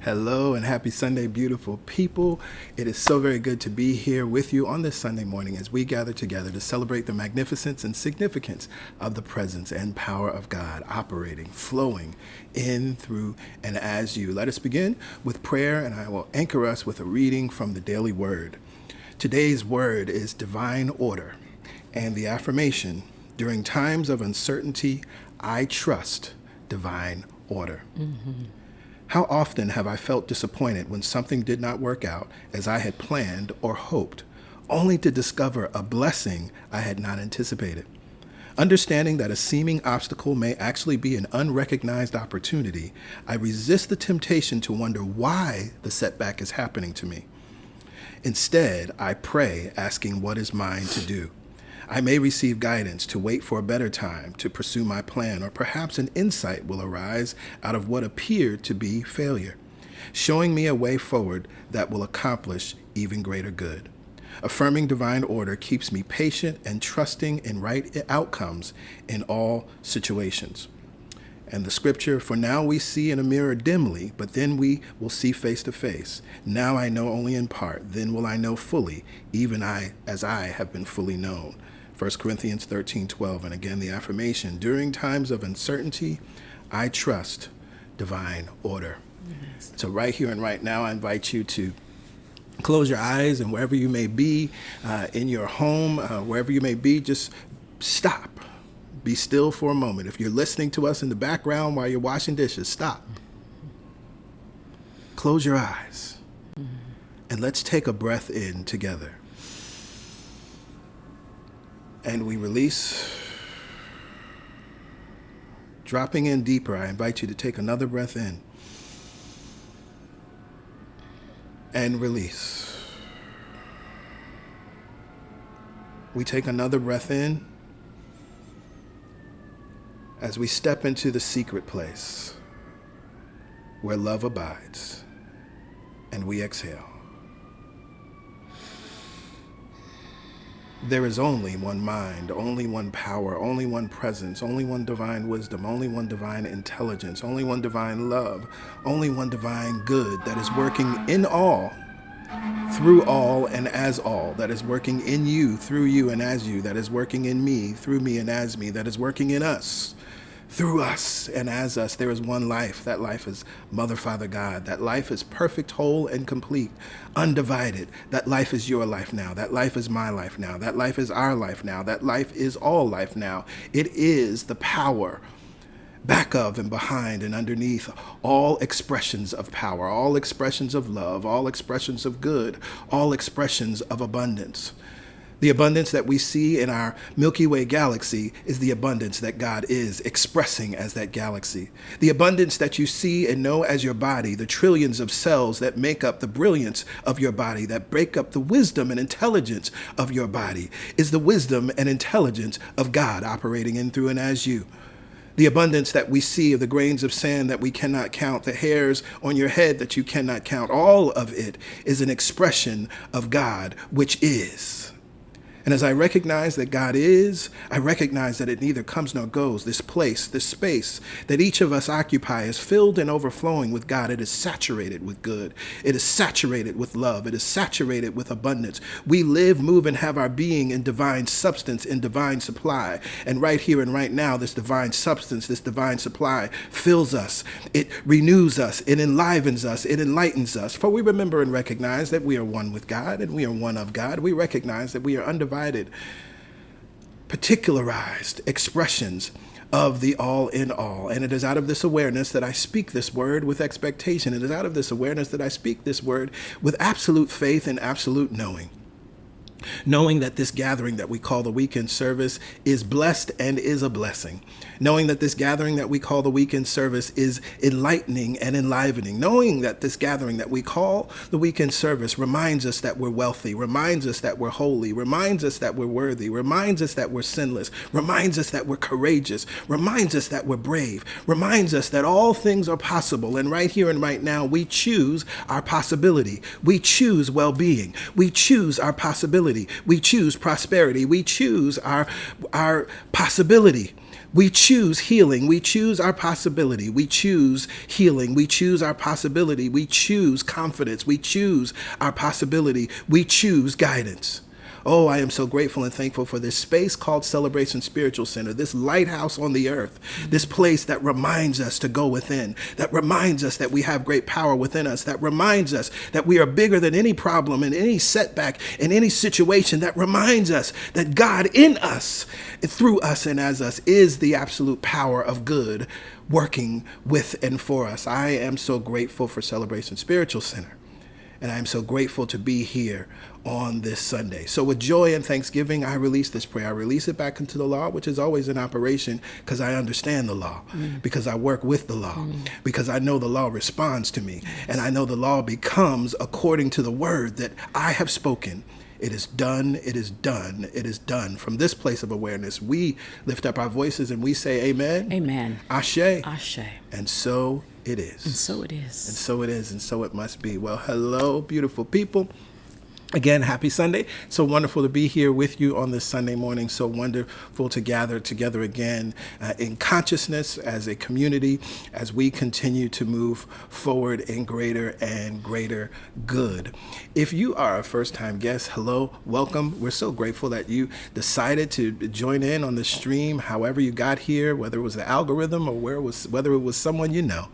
Hello and happy Sunday, beautiful people. It is so very good to be here with you on this Sunday morning as we gather together to celebrate the magnificence and significance of the presence and power of God operating, flowing in, through, and as you. Let us begin with prayer, and I will anchor us with a reading from the daily word. Today's word is divine order, and the affirmation, during times of uncertainty, I trust divine order. How often have I felt disappointed when something did not work out as I had planned or hoped, only to discover a blessing I had not anticipated? Understanding that a seeming obstacle may actually be an unrecognized opportunity, I resist the temptation to wonder why the setback is happening to me. Instead, I pray, asking what is mine to do. I may receive guidance to wait for a better time to pursue my plan, or perhaps an insight will arise out of what appeared to be failure, showing me a way forward that will accomplish even greater good. Affirming divine order keeps me patient and trusting in right outcomes in all situations. And the scripture, for now we see in a mirror dimly, but then we will see face to face. Now I know only in part, then will I know fully, even as I have been fully known. 1 Corinthians 13:12, and again the affirmation, during times of uncertainty, I trust divine order. Yes. So right here and right now, I invite you to close your eyes, and wherever you may be, in your home, wherever you may be, just stop. Be still for a moment. If you're listening to us in the background while you're washing dishes, stop. Close your eyes, and let's take a breath in together. And we release. Dropping in deeper, I invite you to take another breath in and release. We take another breath in as we step into the secret place where love abides, and we exhale. There is only one mind, only one power, only one presence, only one divine wisdom, only one divine intelligence, only one divine love, only one divine good that is working in all, through all, and as all, that is working in you, through you, and as you, that is working in me, through me, and as me, that is working in us, through us, and as us. There is one life. That life is Mother, Father, God. That life is perfect, whole, and complete, undivided. That life is your life now. That life is my life now. That life is our life now. That life is all life now. It is the power back of and behind and underneath all expressions of power, all expressions of love, all expressions of good, all expressions of abundance. The abundance that we see in our Milky Way galaxy is the abundance that God is expressing as that galaxy. The abundance that you see and know as your body, the trillions of cells that make up the brilliance of your body, that break up the wisdom and intelligence of your body, is the wisdom and intelligence of God operating in, through, and as you. The abundance that we see of the grains of sand that we cannot count, the hairs on your head that you cannot count, all of it is an expression of God, which is. And as I recognize that God is, I recognize that it neither comes nor goes. This place, this space that each of us occupy is filled and overflowing with God. It is saturated with good. It is saturated with love. It is saturated with abundance. We live, move, and have our being in divine substance, in divine supply. And right here and right now, this divine substance, this divine supply fills us. It renews us. It enlivens us. It enlightens us. For we remember and recognize that we are one with God and we are one of God. We recognize that we are undivided, particularized expressions of the all in all. And it is out of this awareness that I speak this word with expectation. It is out of this awareness that I speak this word with absolute faith and absolute knowing. Knowing that this gathering that we call the weekend service is blessed and is a blessing. Knowing that this gathering that we call the weekend service is enlightening and enlivening. Knowing that this gathering that we call the weekend service reminds us that we're wealthy, reminds us that we're holy, reminds us that we're worthy, reminds us that we're sinless, reminds us that we're courageous, reminds us that we're brave, reminds us that all things are possible. And right here and right now, we choose our possibility. We choose well-being. We choose our possibility. We choose prosperity. We choose our possibility. We choose healing. We choose our possibility. We choose healing. We choose our possibility. We choose confidence. We choose our possibility. We choose guidance. Oh, I am so grateful and thankful for this space called Celebration Spiritual Center, this lighthouse on the earth, this place that reminds us to go within, that reminds us that we have great power within us, that reminds us that we are bigger than any problem and any setback in any situation, that reminds us that God in us, through us and as us, is the absolute power of good working with and for us. I am so grateful for Celebration Spiritual Center. And I'm so grateful to be here on this Sunday. So with joy and thanksgiving, I release this prayer. I release it back into the law, which is always in operation because I understand the law, because I work with the law, because I know the law responds to me. And I know the law becomes according to the word that I have spoken. It is done, it is done, it is done. From this place of awareness, we lift up our voices and we say amen. Amen. Ashe. Ashe. And so it is. And so it is. And so it is, and so it must be. Well, hello, beautiful people. Again, happy Sunday. So wonderful to be here with you on this Sunday morning. So wonderful to gather together again in consciousness as a community as we continue to move forward in greater and greater good. If you are a first-time guest, hello, welcome. We're so grateful that you decided to join in on the stream, however you got here, whether it was the algorithm or whether it was someone you know.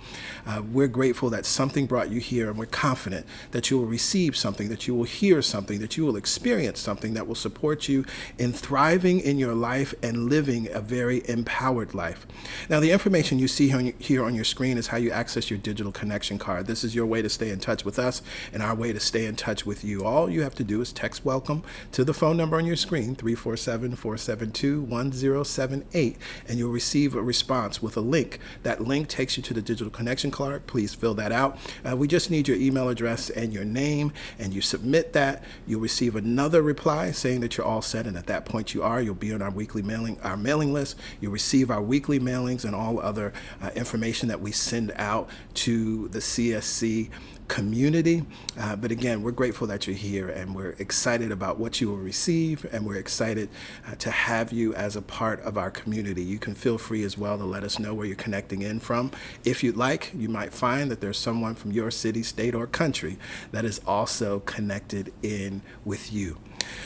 We're grateful that something brought you here, and we're confident that you will receive something, that you will hear something, that you will experience something that will support you in thriving in your life and living a very empowered life. Now, the information you see here on your screen is how you access your digital connection card. This is your way to stay in touch with us and our way to stay in touch with you. All you have to do is text welcome to the phone number on your screen, 347-472-1078, and you'll receive a response with a link. That link takes you to the digital connection card. Please fill that out. We just need your email address and your name, and you submit that. You'll receive another reply saying that you're all set, and at that point you'll be on our weekly mailing list. You'll receive our weekly mailings and all other information that we send out to the CSC community. But again, we're grateful that you're here, and we're excited about what you will receive, and we're excited to have you as a part of our community. You can feel free as well to let us know where you're connecting in from. If you'd like, you might find that there's someone from your city, state, or country that is also connected in with you.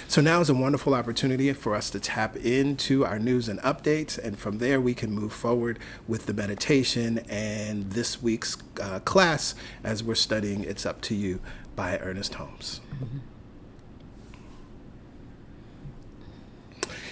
So now is a wonderful opportunity for us to tap into our news and updates, and from there we can move forward with the meditation and this week's class as we're studying It's Up to You by Ernest Holmes. Mm-hmm.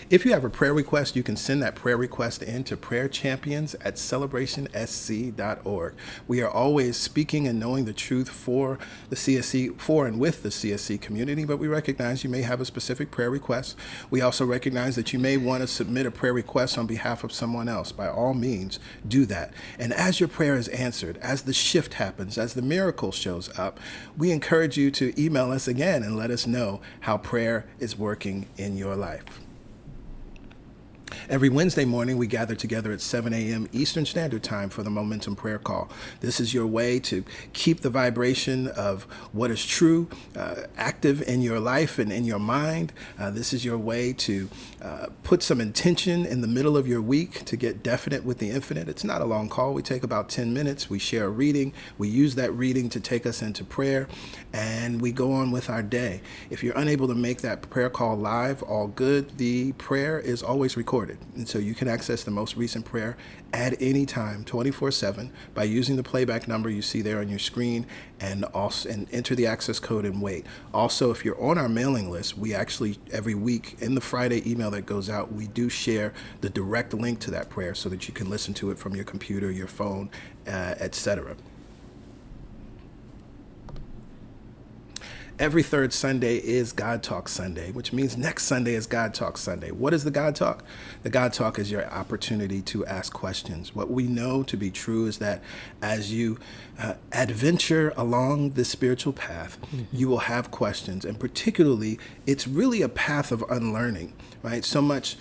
If you have a prayer request, you can send that prayer request in to prayerchampions@celebrationsc.org. We are always speaking and knowing the truth for the CSC, for and with the CSC community, but we recognize you may have a specific prayer request. We also recognize that you may want to submit a prayer request on behalf of someone else. By all means, do that. And as your prayer is answered, as the shift happens, as the miracle shows up, we encourage you to email us again and let us know how prayer is working in your life. Every Wednesday morning, we gather together at 7 a.m. Eastern Standard Time for the Momentum Prayer Call. This is your way to keep the vibration of what is true active in your life and in your mind. This is your way to put some intention in the middle of your week to get definite with the infinite. It's not a long call. We take about 10 minutes. We share a reading. We use that reading to take us into prayer, and we go on with our day. If you're unable to make that prayer call live, all good. The prayer is always recorded. And so you can access the most recent prayer at any time, 24/7, by using the playback number you see there on your screen, and enter the access code and wait. Also, if you're on our mailing list, we actually, every week in the Friday email that goes out, we do share the direct link to that prayer so that you can listen to it from your computer, your phone, etc. Every third Sunday is God Talk Sunday, which means next Sunday is God Talk Sunday. What is the God Talk? The God Talk is your opportunity to ask questions. What we know to be true is that as you adventure along this spiritual path, you will have questions, and particularly, it's really a path of unlearning, right? So much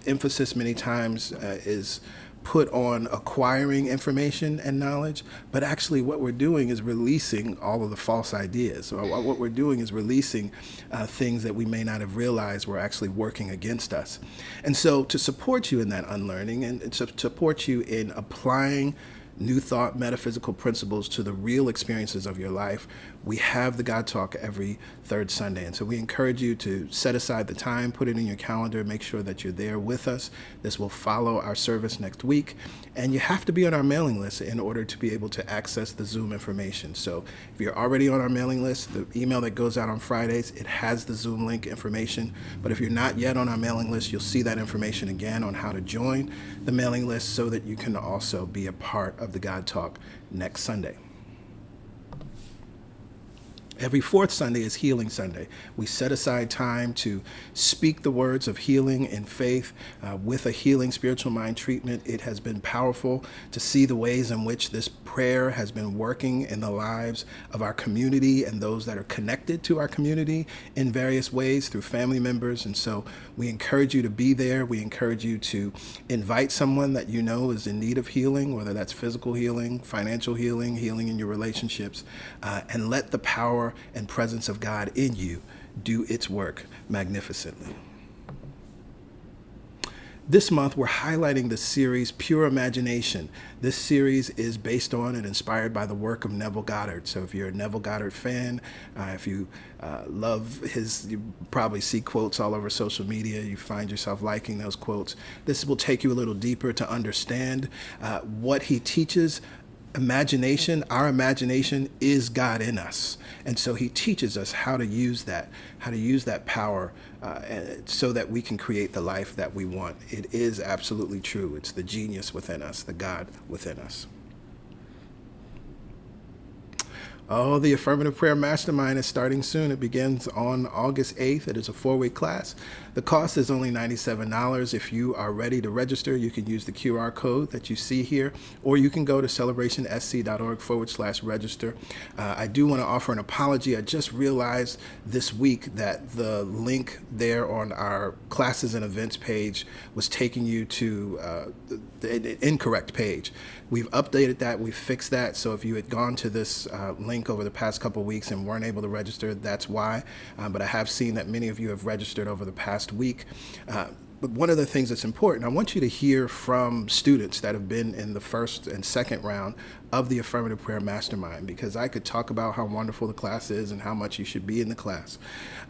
emphasis many times is put on acquiring information and knowledge, but actually what we're doing is releasing all of the false ideas. So what we're doing is releasing things that we may not have realized were actually working against us. And so to support you in that unlearning and to support you in applying new thought, metaphysical principles to the real experiences of your life, we have the God Talk every third Sunday. And so we encourage you to set aside the time, put it in your calendar, make sure that you're there with us. This will follow our service next week. And you have to be on our mailing list in order to be able to access the Zoom information. So if you're already on our mailing list, the email that goes out on Fridays, it has the Zoom link information. But if you're not yet on our mailing list, you'll see that information again on how to join the mailing list so that you can also be a part of the God Talk next Sunday. Every fourth Sunday is Healing Sunday. We set aside time to speak the words of healing and faith with a healing spiritual mind treatment. It has been powerful to see the ways in which this prayer has been working in the lives of our community and those that are connected to our community in various ways through family members. And so we encourage you to be there. We encourage you to invite someone that you know is in need of healing, whether that's physical healing, financial healing, healing in your relationships, and let the power and presence of God in you do its work magnificently. This month, we're highlighting the series Pure Imagination. This series is based on and inspired by the work of Neville Goddard. So if you're a Neville Goddard fan, if you love you probably see quotes all over social media, you find yourself liking those quotes. This will take you a little deeper to understand what he teaches. Our imagination is God in us. And so he teaches us how to use that power so that we can create the life that we want. It is absolutely true. It's the genius within us, the God within us. Oh, the Affirmative Prayer Mastermind is starting soon. It begins on August 8th. It is a 4-week class. The cost is only $97. If you are ready to register, you can use the QR code that you see here, or you can go to celebrationsc.org/register. I do want to offer an apology. I just realized this week that the link there on our classes and events page was taking you to the incorrect page. We've updated that. We've fixed that. So if you had gone to this link over the past couple of weeks and weren't able to register, that's why. But I have seen that many of you have registered over the past week. But one of the things that's important, I want you to hear from students that have been in the first and second round of the Affirmative Prayer Mastermind, because I could talk about how wonderful the class is and how much you should be in the class.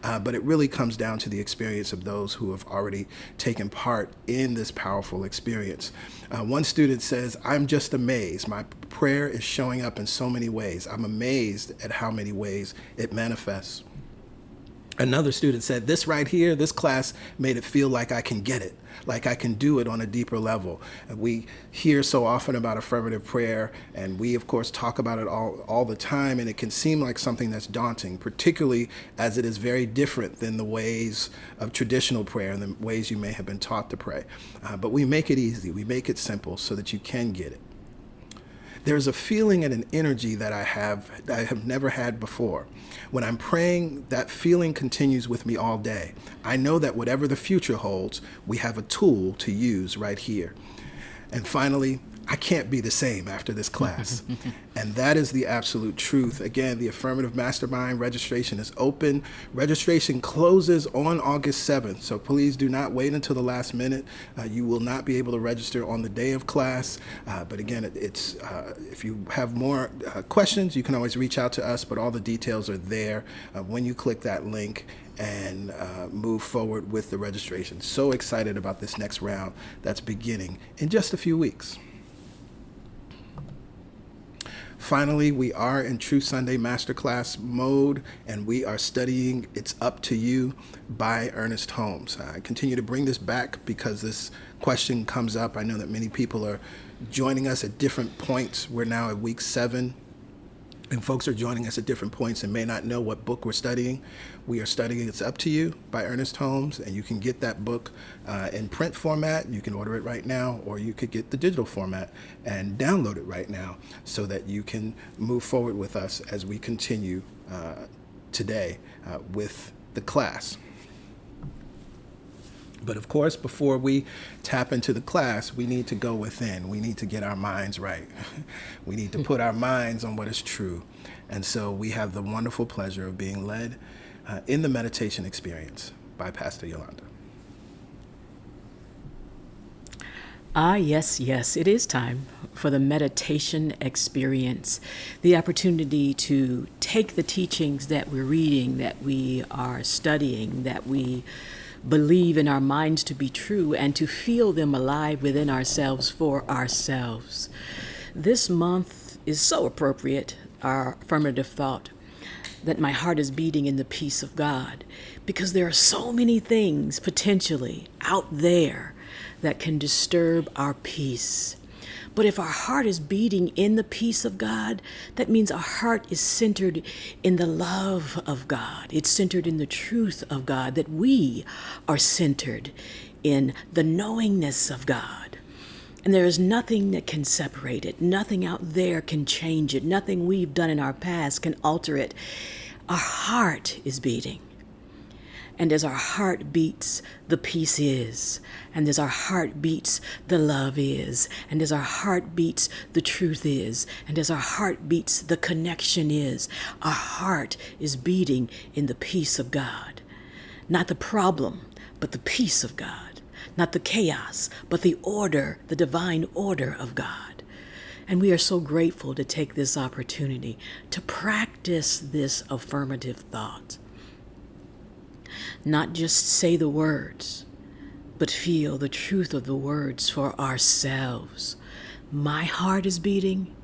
But it really comes down to the experience of those who have already taken part in this powerful experience. One student says, "I'm just amazed. My prayer is showing up in so many ways. I'm amazed at how many ways it manifests." Another student said, "This right here, this class made it feel like I can get it, like I can do it on a deeper level." And we hear so often about affirmative prayer, and we, of course, talk about it all the time, and it can seem like something that's daunting, particularly as it is very different than the ways of traditional prayer and the ways you may have been taught to pray. But we make it easy. We make it simple so that you can get it. There's a feeling and an energy that I have never had before. When I'm praying, that feeling continues with me all day. I know that whatever the future holds, we have a tool to use right here. And finally, I can't be the same after this class. And that is the absolute truth. Again, the Affirmative Mastermind registration is open. Registration closes on August 7th. So please do not wait until the last minute. You will not be able to register on the day of class. But again, if you have more questions, you can always reach out to us, but all the details are there when you click that link and move forward with the registration. So excited about this next round that's beginning in just a few weeks. Finally, we are in True Sunday Masterclass mode, and we are studying It's Up to You by Ernest Holmes. I continue to bring this back because this question comes up. I know that many people are joining us at different points. We're now at week 7. And folks are joining us at different points and may not know what book we're studying. We are studying It's Up to You by Ernest Holmes, and you can get that book in print format. You can order it right now, or you could get the digital format and download it right now so that you can move forward with us as we continue today with the class. But of course, before we tap into the class, we need to go within. We need to get our minds right. We need to put our minds on what is true. And so we have the wonderful pleasure of being led in the meditation experience by Pastor Yolanda. Yes, it is time for the meditation experience, the opportunity to take the teachings that we're reading, that we are studying, that we believe in our minds to be true, and to feel them alive within ourselves for ourselves. This month is so appropriate, our affirmative thought, that my heart is beating in the peace of God, because there are so many things potentially out there that can disturb our peace. But if our heart is beating in the peace of God, that means our heart is centered in the love of God. It's centered in the truth of God, that we are centered in the knowingness of God. And there is nothing that can separate it. Nothing out there can change it. Nothing we've done in our past can alter it. Our heart is beating. And as our heart beats, the peace is. And as our heart beats, the love is. And as our heart beats, the truth is. And as our heart beats, the connection is. Our heart is beating in the peace of God. Not the problem, but the peace of God. Not the chaos, but the order, the divine order of God. And we are so grateful to take this opportunity to practice this affirmative thought. Not just say the words, but feel the truth of the words for ourselves. My heart is beating.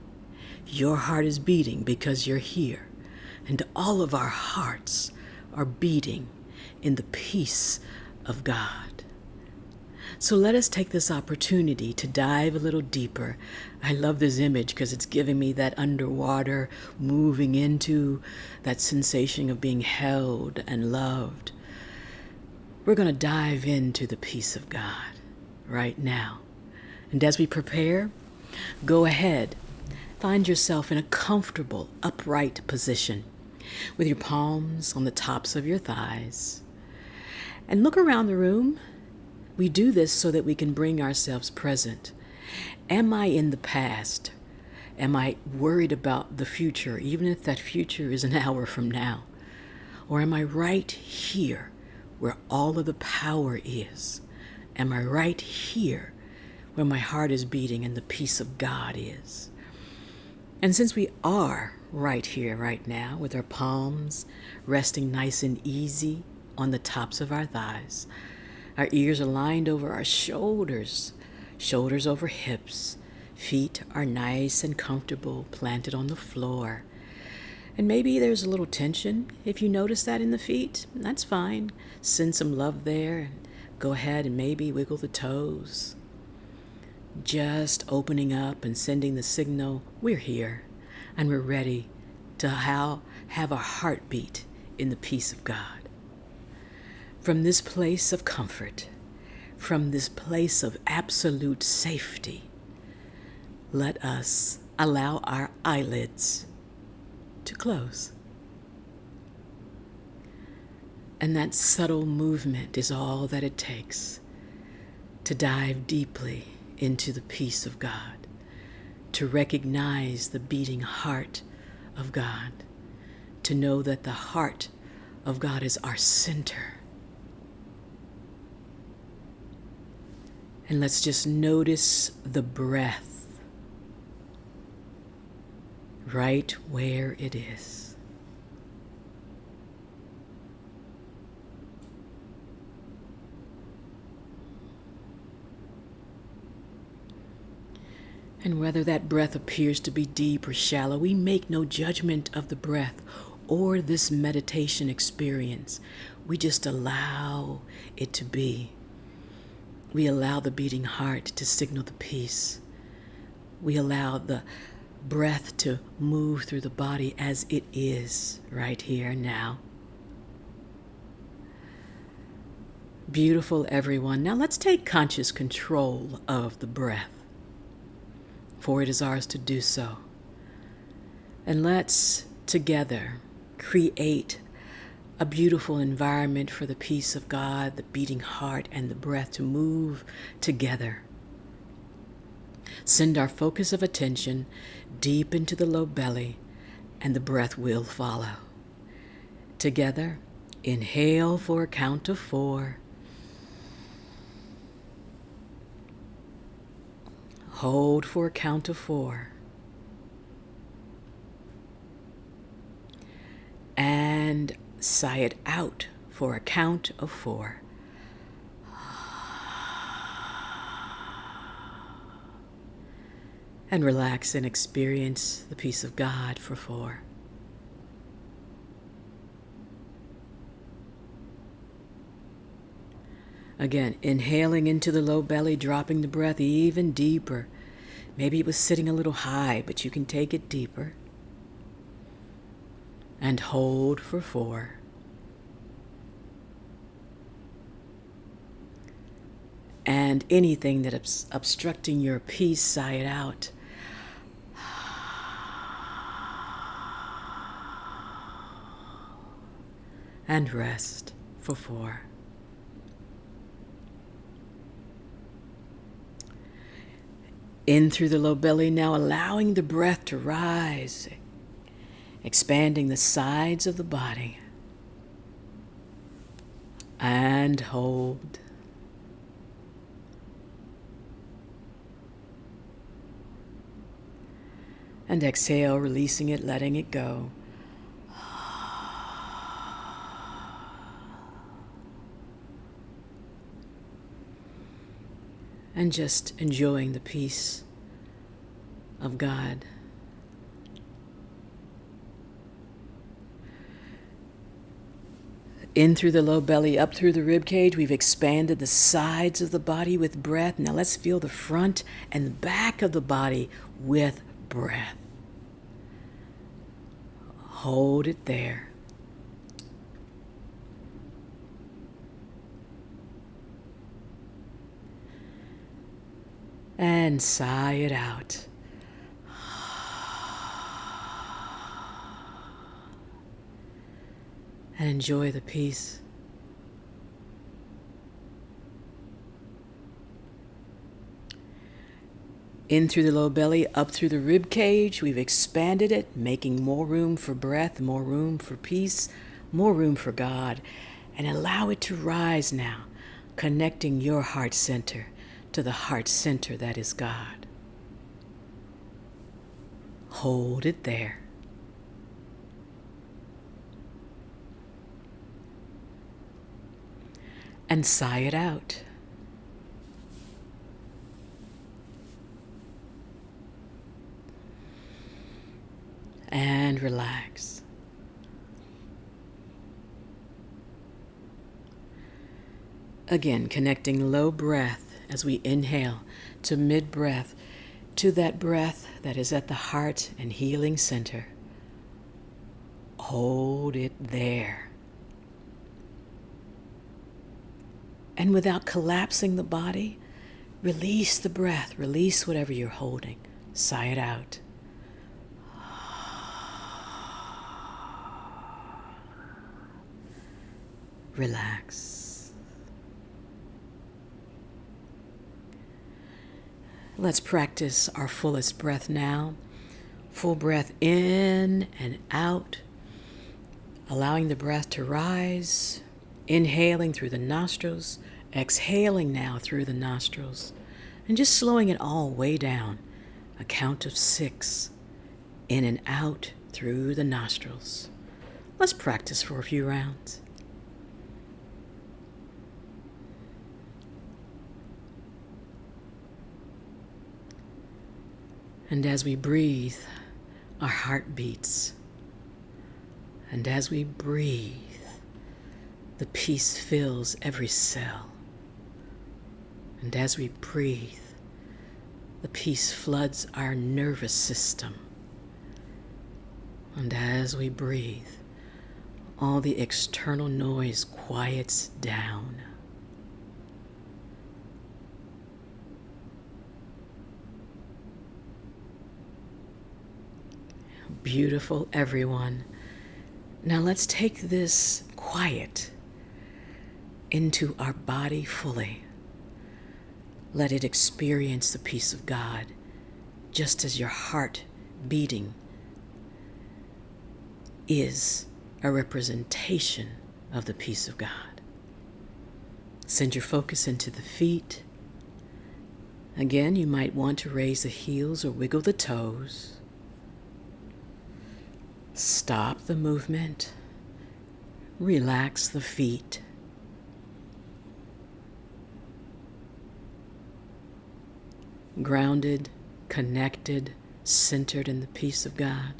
Your heart is beating because you're here. And all of our hearts are beating in the peace of God. So let us take this opportunity to dive a little deeper. I love this image because it's giving me that underwater, moving into that sensation of being held and loved. We're going to dive into the peace of God right now. And as we prepare, go ahead. Find yourself in a comfortable, upright position with your palms on the tops of your thighs. And look around the room. We do this so that we can bring ourselves present. Am I in the past? Am I worried about the future, even if that future is an hour from now? Or am I right here, where all of the power is? Am I right here where my heart is beating and the peace of God is? And since we are right here, right now, with our palms resting nice and easy on the tops of our thighs, our ears are lined over our shoulders, shoulders over hips, feet are nice and comfortable, planted on the floor. And maybe there's a little tension. If you notice that in the feet, that's fine. Send some love there and go ahead and maybe wiggle the toes. Just opening up and sending the signal, we're here and we're ready to have our heartbeat in the peace of God. From this place of comfort, from this place of absolute safety, let us allow our eyelids to close. And that subtle movement is all that it takes to dive deeply into the peace of God, to recognize the beating heart of God, to know that the heart of God is our center. And let's just notice the breath right where it is. And whether that breath appears to be deep or shallow, we make no judgment of the breath or this meditation experience. We just allow it to be. We allow the beating heart to signal the peace. We allow the breath to move through the body as it is right here and now. Beautiful, everyone. Now let's take conscious control of the breath, for it is ours to do so. And let's together create a beautiful environment for the peace of God, the beating heart, and the breath to move together. Send our focus of attention deep into the low belly, and the breath will follow. Together, inhale for a count of 4. Hold for a count of 4. And sigh it out for a count of 4. And relax and experience the peace of God for 4. Again, inhaling into the low belly, dropping the breath even deeper. Maybe it was sitting a little high, but you can take it deeper. And hold for 4. And anything that's obstructing your peace, sigh it out. And rest for 4. In through the low belly, now allowing the breath to rise, expanding the sides of the body. And hold. And exhale, releasing it, letting it go. And just enjoying the peace of God. In through the low belly, up through the rib cage. We've expanded the sides of the body with breath. Now let's feel the front and the back of the body with breath. Hold it there. And sigh it out. And enjoy the peace. In through the low belly, up through the rib cage. We've expanded it, making more room for breath, more room for peace, more room for God. And allow it to rise now, connecting your heart center to the heart center that is God. Hold it there. And sigh it out. And relax. Again, connecting low breath as we inhale to mid-breath, to that breath that is at the heart and healing center. Hold it there. And without collapsing the body, release the breath, release whatever you're holding. Sigh it out. Relax. Let's practice our fullest breath now. Full breath in and out, allowing the breath to rise, inhaling through the nostrils, exhaling now through the nostrils, and just slowing it all way down. A count of 6, in and out through the nostrils. Let's practice for a few rounds. And as we breathe, our heart beats. And as we breathe, the peace fills every cell. And as we breathe, the peace floods our nervous system. And as we breathe, all the external noise quiets down. Beautiful, everyone. Now let's take this quiet into our body fully. Let it experience the peace of God, just as your heart beating is a representation of the peace of God. Send your focus into the feet. Again, you might want to raise the heels or wiggle the toes. Stop the movement. Relax the feet. Grounded, connected, centered in the peace of God.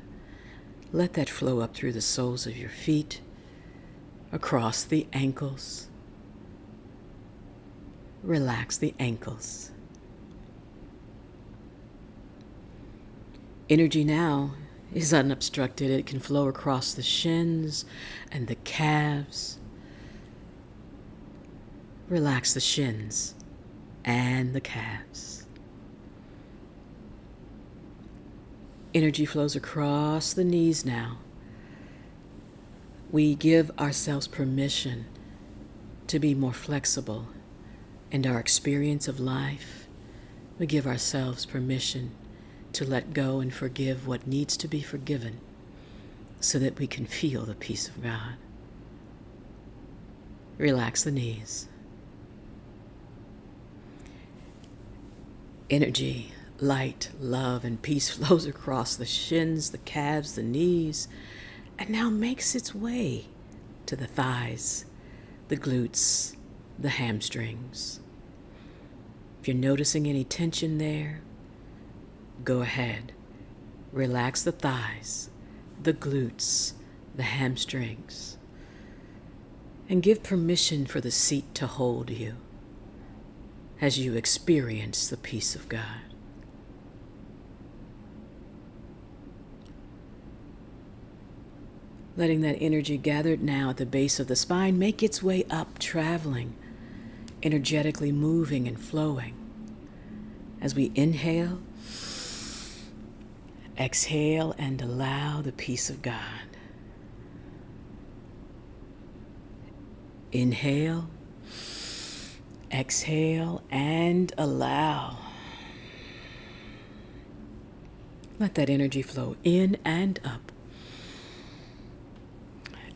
Let that flow up through the soles of your feet, across the ankles. Relax the ankles. Energy now is unobstructed. It can flow across the shins and the calves. Relax the shins and the calves. Energy flows across the knees now. We give ourselves permission to be more flexible in our experience of life. We give ourselves permission to let go and forgive what needs to be forgiven so that we can feel the peace of God. Relax the knees. Energy, light, love, and peace flows across the shins, the calves, the knees, and now makes its way to the thighs, the glutes, the hamstrings. If you're noticing any tension there, go ahead. Relax the thighs, the glutes, the hamstrings, and give permission for the seat to hold you as you experience the peace of God. Letting that energy gathered now at the base of the spine make its way up, traveling, energetically moving and flowing. As we inhale, exhale, and allow the peace of God. Inhale, exhale, and allow. Let that energy flow in and up.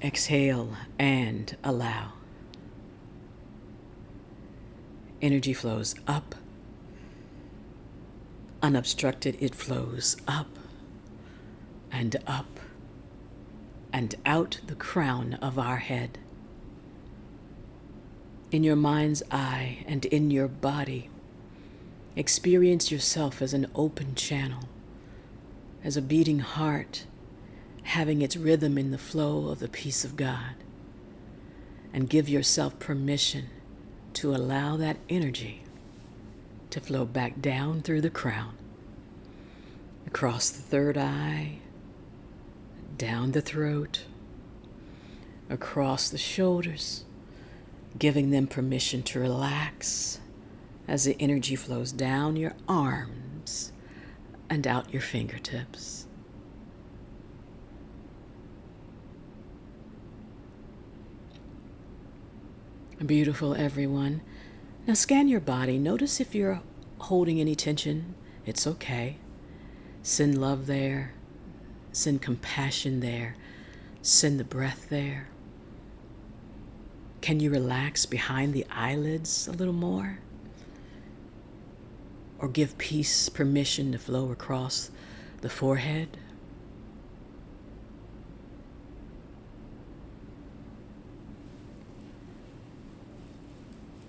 Exhale and allow. Energy flows up. Unobstructed, it flows up and up and out the crown of our head. In your mind's eye and in your body, experience yourself as an open channel, as a beating heart, having its rhythm in the flow of the peace of God. And give yourself permission to allow that energy to flow back down through the crown, across the third eye, down the throat, across the shoulders, giving them permission to relax as the energy flows down your arms and out your fingertips. Beautiful, everyone. Now scan your body. Notice if you're holding any tension. It's okay. Send love there. Send compassion there. Send the breath there. Can you relax behind the eyelids a little more? Or give peace permission to flow across the forehead?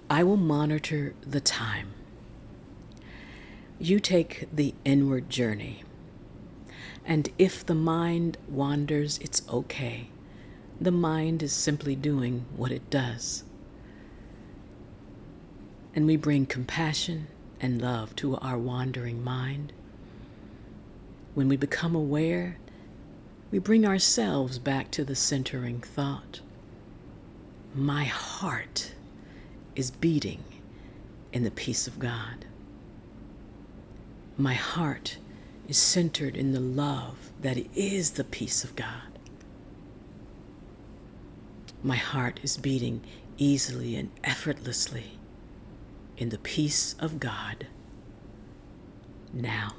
I will monitor the time. You take the inward journey. And if the mind wanders, it's okay. The mind is simply doing what it does. And we bring compassion and love to our wandering mind. When we become aware, we bring ourselves back to the centering thought. My heart is beating in the peace of God. My heart is centered in the love that is the peace of God. My heart is beating easily and effortlessly in the peace of God now.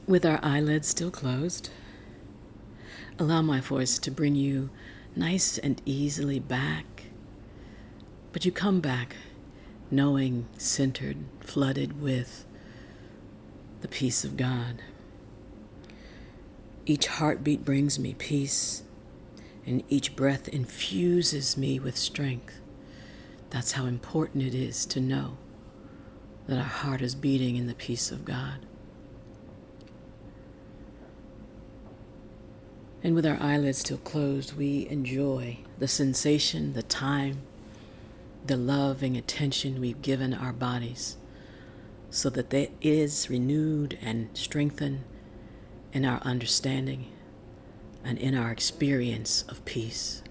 With our eyelids still closed, allow my voice to bring you nice and easily back. But you come back knowing, centered, flooded with the peace of God. Each heartbeat brings me peace, and each breath infuses me with strength. That's how important it is to know that our heart is beating in the peace of God. And with our eyelids still closed, we enjoy the sensation, the time, the loving attention we've given our bodies so that it is renewed and strengthened in our understanding and in our experience of peace.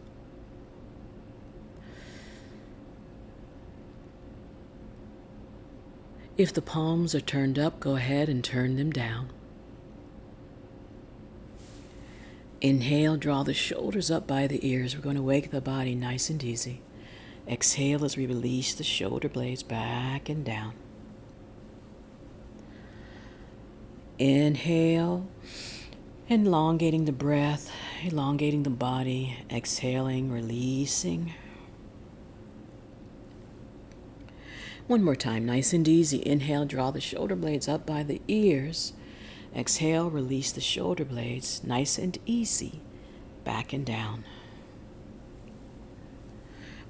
If the palms are turned up, go ahead and turn them down. Inhale, draw the shoulders up by the ears. We're going to wake the body nice and easy. Exhale as we release the shoulder blades back and down. Inhale, elongating the breath, elongating the body. Exhaling, releasing. One more time, nice and easy. Inhale, draw the shoulder blades up by the ears. Exhale, release the shoulder blades, nice and easy, back and down.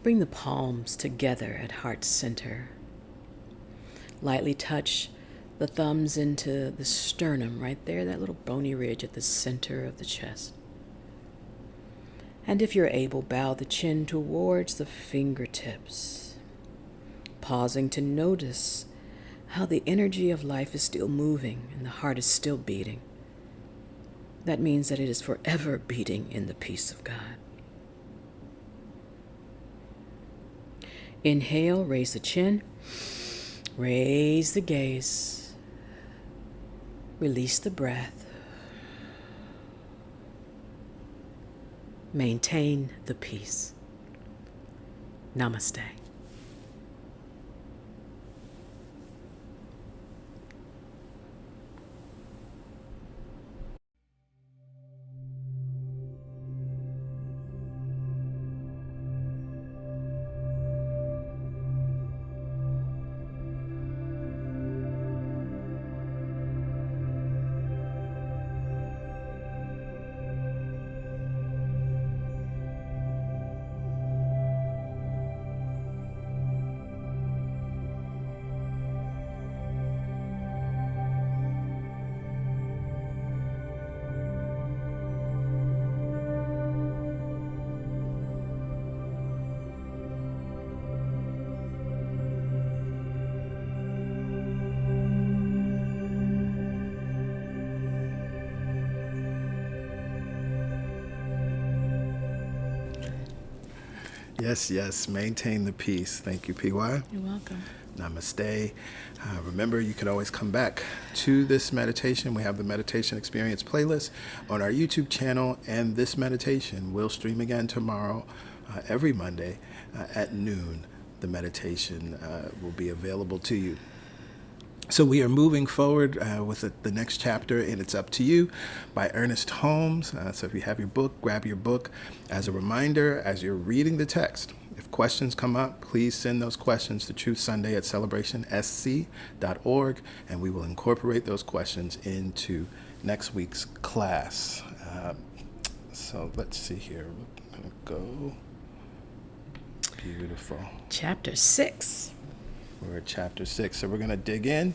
Bring the palms together at heart center. Lightly touch the thumbs into the sternum, right there, that little bony ridge at the center of the chest. And if you're able, bow the chin towards the fingertips, pausing to notice how the energy of life is still moving and the heart is still beating. That means that it is forever beating in the peace of God. Inhale, raise the chin, raise the gaze, release the breath, maintain the peace. Namaste. Yes, yes. Maintain the peace. Thank you, PY. You're welcome. Namaste. Remember, you can always come back to this meditation. We have the Meditation Experience playlist on our YouTube channel, and this meditation will stream again tomorrow, every Monday at noon. The meditation will be available to you. So we are moving forward with the next chapter, and It's Up to You by Ernest Holmes. So if you have your book, grab your book. As a reminder, as you're reading the text, if questions come up, please send those questions to truthsunday@celebrationsc.org, and we will incorporate those questions into next week's class. So let's see here. We're going to go. Beautiful. Chapter 6. We're at chapter 6, so we're going to dig in,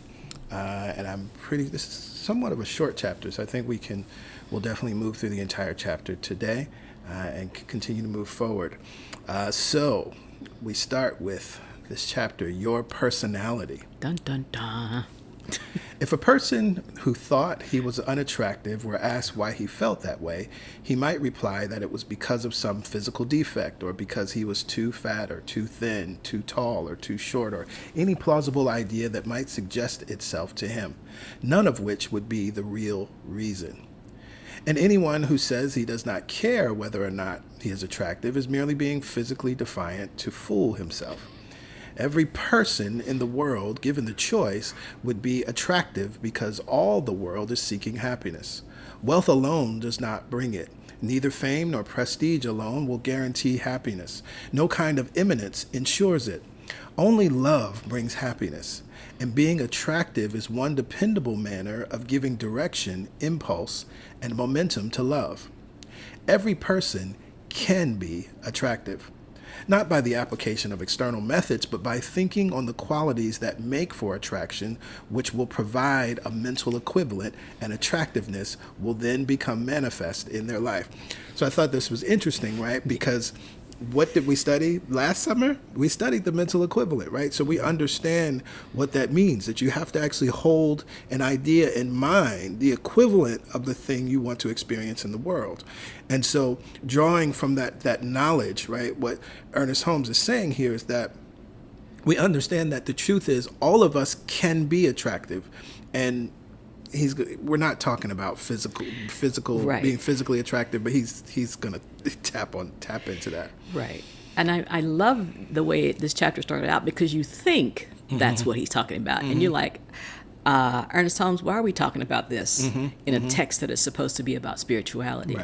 and this is somewhat of a short chapter, so I think we'll definitely move through the entire chapter today and continue to move forward. So we start with this chapter, your personality. Dun, dun, dun. If a person who thought he was unattractive were asked why he felt that way, he might reply that it was because of some physical defect, or because he was too fat or too thin, too tall or too short, or any plausible idea that might suggest itself to him, none of which would be the real reason. And anyone who says he does not care whether or not he is attractive is merely being physically defiant to fool himself. Every person in the world, given the choice, would be attractive because all the world is seeking happiness. Wealth alone does not bring it. Neither fame nor prestige alone will guarantee happiness. No kind of eminence ensures it. Only love brings happiness. And being attractive is one dependable manner of giving direction, impulse, and momentum to love. Every person can be attractive. Not by the application of external methods, but by thinking on the qualities that make for attraction, which will provide a mental equivalent, and attractiveness will then become manifest in their life. So I thought this was interesting, right? Because what did we study last summer? We studied the mental equivalent, right? So we understand what that means, that you have to actually hold an idea in mind, the equivalent of the thing you want to experience in the world. And so drawing from that knowledge, right, what Ernest Holmes is saying here is that we understand that the truth is all of us can be attractive. And we're not talking about physical Right. being physically attractive, but he's going to tap into that. Right. And I love the way this chapter started out, because you think that's what he's talking about. And you're like, Ernest Holmes, why are we talking about this in a text that is supposed to be about spirituality?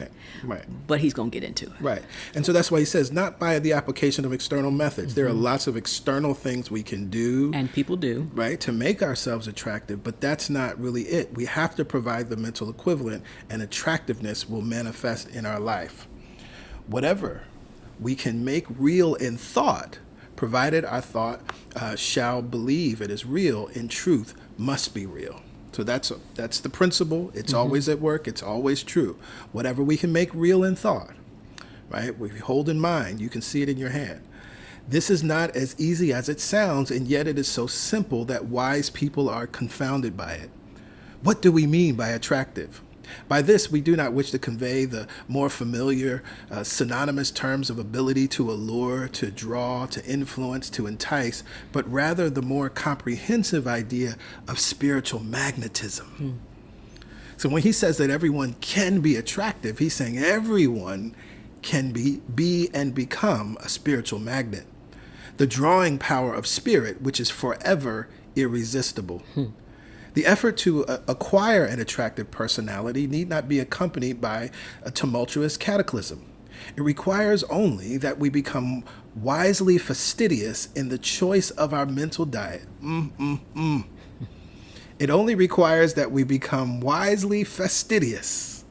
Right. But he's going to get into it. Right. And so that's why he says, not by the application of external methods. There are lots of external things we can do. And people do. Right, to make ourselves attractive, but that's not really it. We have to provide the mental equivalent, and attractiveness will manifest in our life. Whatever we can make real in thought, provided our thought shall believe it is real, in truth must be real. So that's the principle. It's always at work. It's always true. Whatever we can make real in thought, right? We hold in mind. You can see it in your hand. This is not as easy as it sounds, and yet it is so simple that wise people are confounded by it. What do we mean by attractive? By this, we do not wish to convey the more familiar, synonymous terms of ability to allure, to draw, to influence, to entice, but rather the more comprehensive idea of spiritual magnetism. So when he says that everyone can be attractive, he's saying everyone can be and become a spiritual magnet. The drawing power of spirit, which is forever irresistible. The effort to acquire an attractive personality need not be accompanied by a tumultuous cataclysm. It requires only that we become wisely fastidious in the choice of our mental diet. It only requires that we become wisely fastidious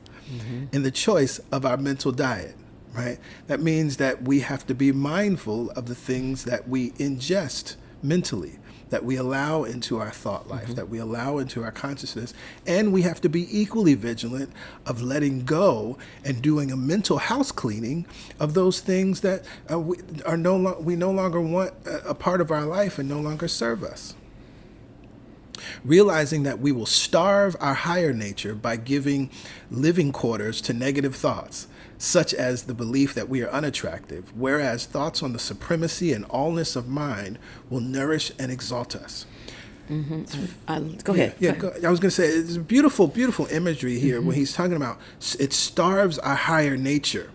in the choice of our mental diet, right? That means that we have to be mindful of the things that we ingest mentally, that we allow into our thought life, that we allow into our consciousness. And we have to be equally vigilant of letting go and doing a mental house cleaning of those things that we no longer want a part of our life and no longer serve us. realizing that we will starve our higher nature by giving living quarters to negative thoughts, such as the belief that we are unattractive, whereas thoughts on the supremacy and allness of mind will nourish and exalt us. Go ahead. Yeah, I was going to say, it's beautiful, beautiful imagery here when he's talking about it starves our higher nature.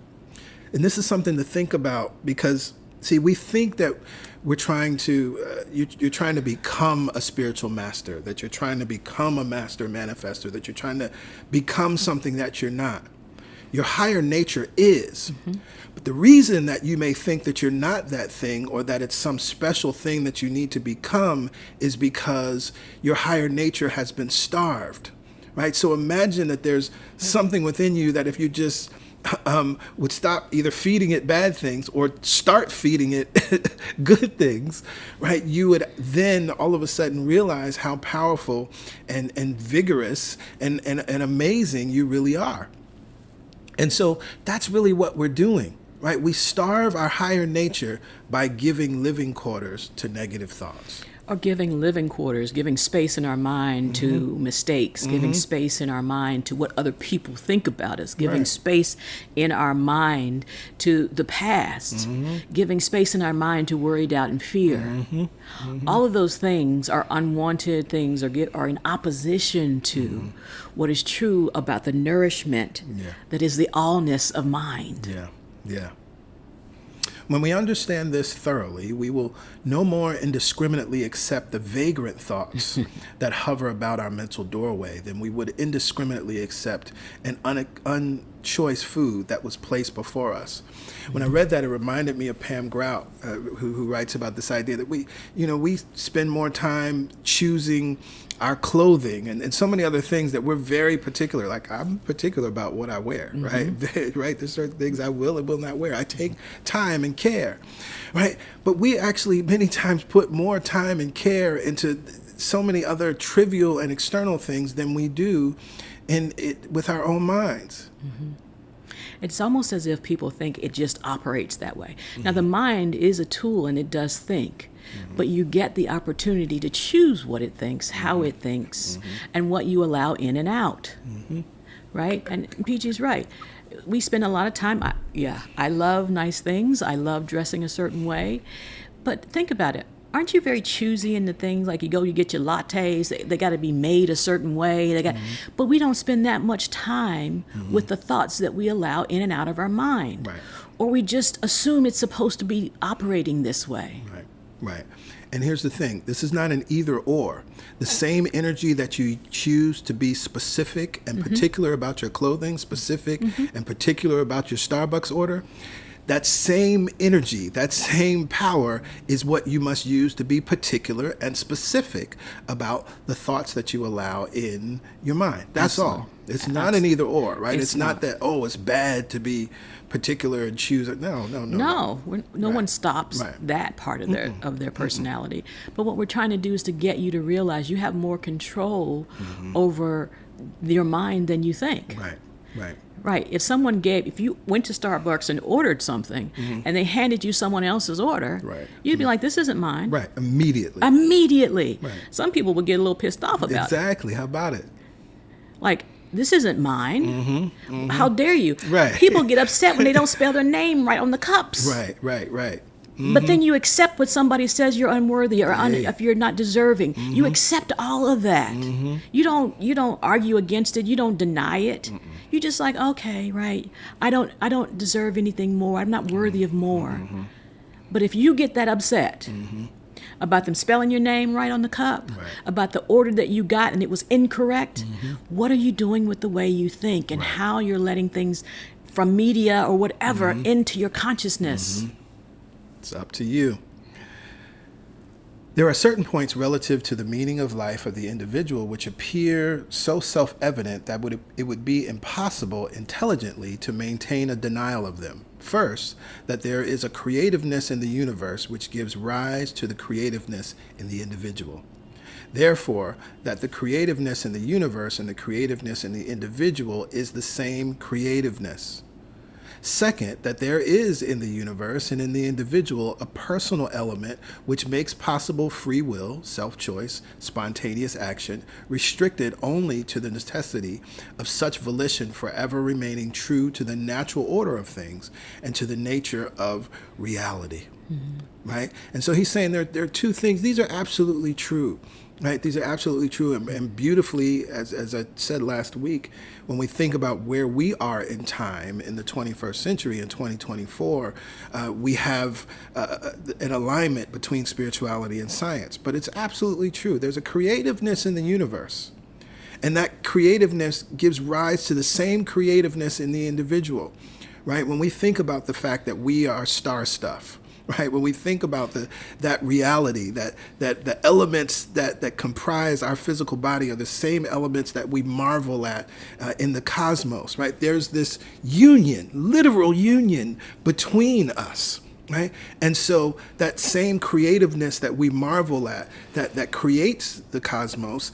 And this is something to think about because, see, we think that we're trying to, you're trying to become a spiritual master, that you're trying to become a master manifester, that you're trying to become something that you're not. Your higher nature is. But the reason that you may think that you're not that thing or that it's some special thing that you need to become is because your higher nature has been starved, right? So imagine that there's something within you that if you just would stop either feeding it bad things or start feeding it good things, right? You would then all of a sudden realize how powerful and vigorous and amazing you really are. And so that's really what we're doing, right? We starve our higher nature by giving living quarters to negative thoughts. Or giving living quarters, giving space in our mind to mistakes, giving space in our mind to what other people think about us, giving space in our mind to the past, giving space in our mind to worry, doubt, and fear. All of those things are unwanted things or are in opposition to what is true about the nourishment that is the allness of mind. Yeah. When we understand this thoroughly, we will no more indiscriminately accept the vagrant thoughts that hover about our mental doorway than we would indiscriminately accept an unchoice food that was placed before us. When I read that, it reminded me of Pam Grout, who writes about this idea that we spend more time choosing our clothing and so many other things that we're very particular. Like I'm particular about what I wear, right? Right? There's certain things I will and will not wear. I take time and care, right? But we actually many times put more time and care into so many other trivial and external things than we do with our own minds. It's almost as if people think it just operates that way. Now, the mind is a tool and it does think, but you get the opportunity to choose what it thinks, how it thinks, and what you allow in and out, right? And PG's right. We spend a lot of time, I love nice things. I love dressing a certain way, but think about it. Aren't you very choosy in the things like you get your lattes, they got to be made a certain way, but we don't spend that much time with the thoughts that we allow in and out of our mind. Right. Or we just assume it's supposed to be operating this way. Right. And here's the thing. This is not an either or. The same energy that you choose to be specific and particular about your clothing, specific and particular about your Starbucks order, that same energy, that same power is what you must use to be particular and specific about the thoughts that you allow in your mind. That's all. It's not an either or, right? It's not that, it's bad to be particular and choose it. No. No one stops that part of their personality. But what we're trying to do is to get you to realize you have more control over your mind than you think. Right. If you went to Starbucks and ordered something and they handed you someone else's order, you'd be like, this isn't mine. Right. Immediately. Right. Some people would get a little pissed off about it. Exactly. How about it? Like, this isn't mine. How dare you? Right. People get upset when they don't spell their name right on the cups. Right. But then you accept what somebody says you're unworthy or if you're not deserving. You accept all of that. You don't argue against it. You don't deny it. You just like, okay, right. I don't deserve anything more. I'm not worthy of more. But if you get that upset about them spelling your name right on the cup, about the order that you got and it was incorrect, what are you doing with the way you think and how you're letting things from media or whatever into your consciousness? It's up to you. There are certain points relative to the meaning of life of the individual which appear so self-evident that it would be impossible intelligently to maintain a denial of them. First, that there is a creativeness in the universe which gives rise to the creativeness in the individual. Therefore, that the creativeness in the universe and the creativeness in the individual is the same creativeness. Second, that there is in the universe and in the individual a personal element which makes possible free will, self-choice, spontaneous action, restricted only to the necessity of such volition forever remaining true to the natural order of things and to the nature of reality. Right? And so he's saying there are two things. These are absolutely true. Right? These are absolutely true, and beautifully, as I said last week, when we think about where we are in time in the 21st century, in 2024, we have an alignment between spirituality and science. But it's absolutely true. There's a creativeness in the universe, and that creativeness gives rise to the same creativeness in the individual. Right? When we think about the fact that we are star stuff, right? When we think about that reality, that the elements that comprise our physical body are the same elements that we marvel at in the cosmos, right? There's this union, literal union between us, right? And so that same creativeness that we marvel at, that creates the cosmos,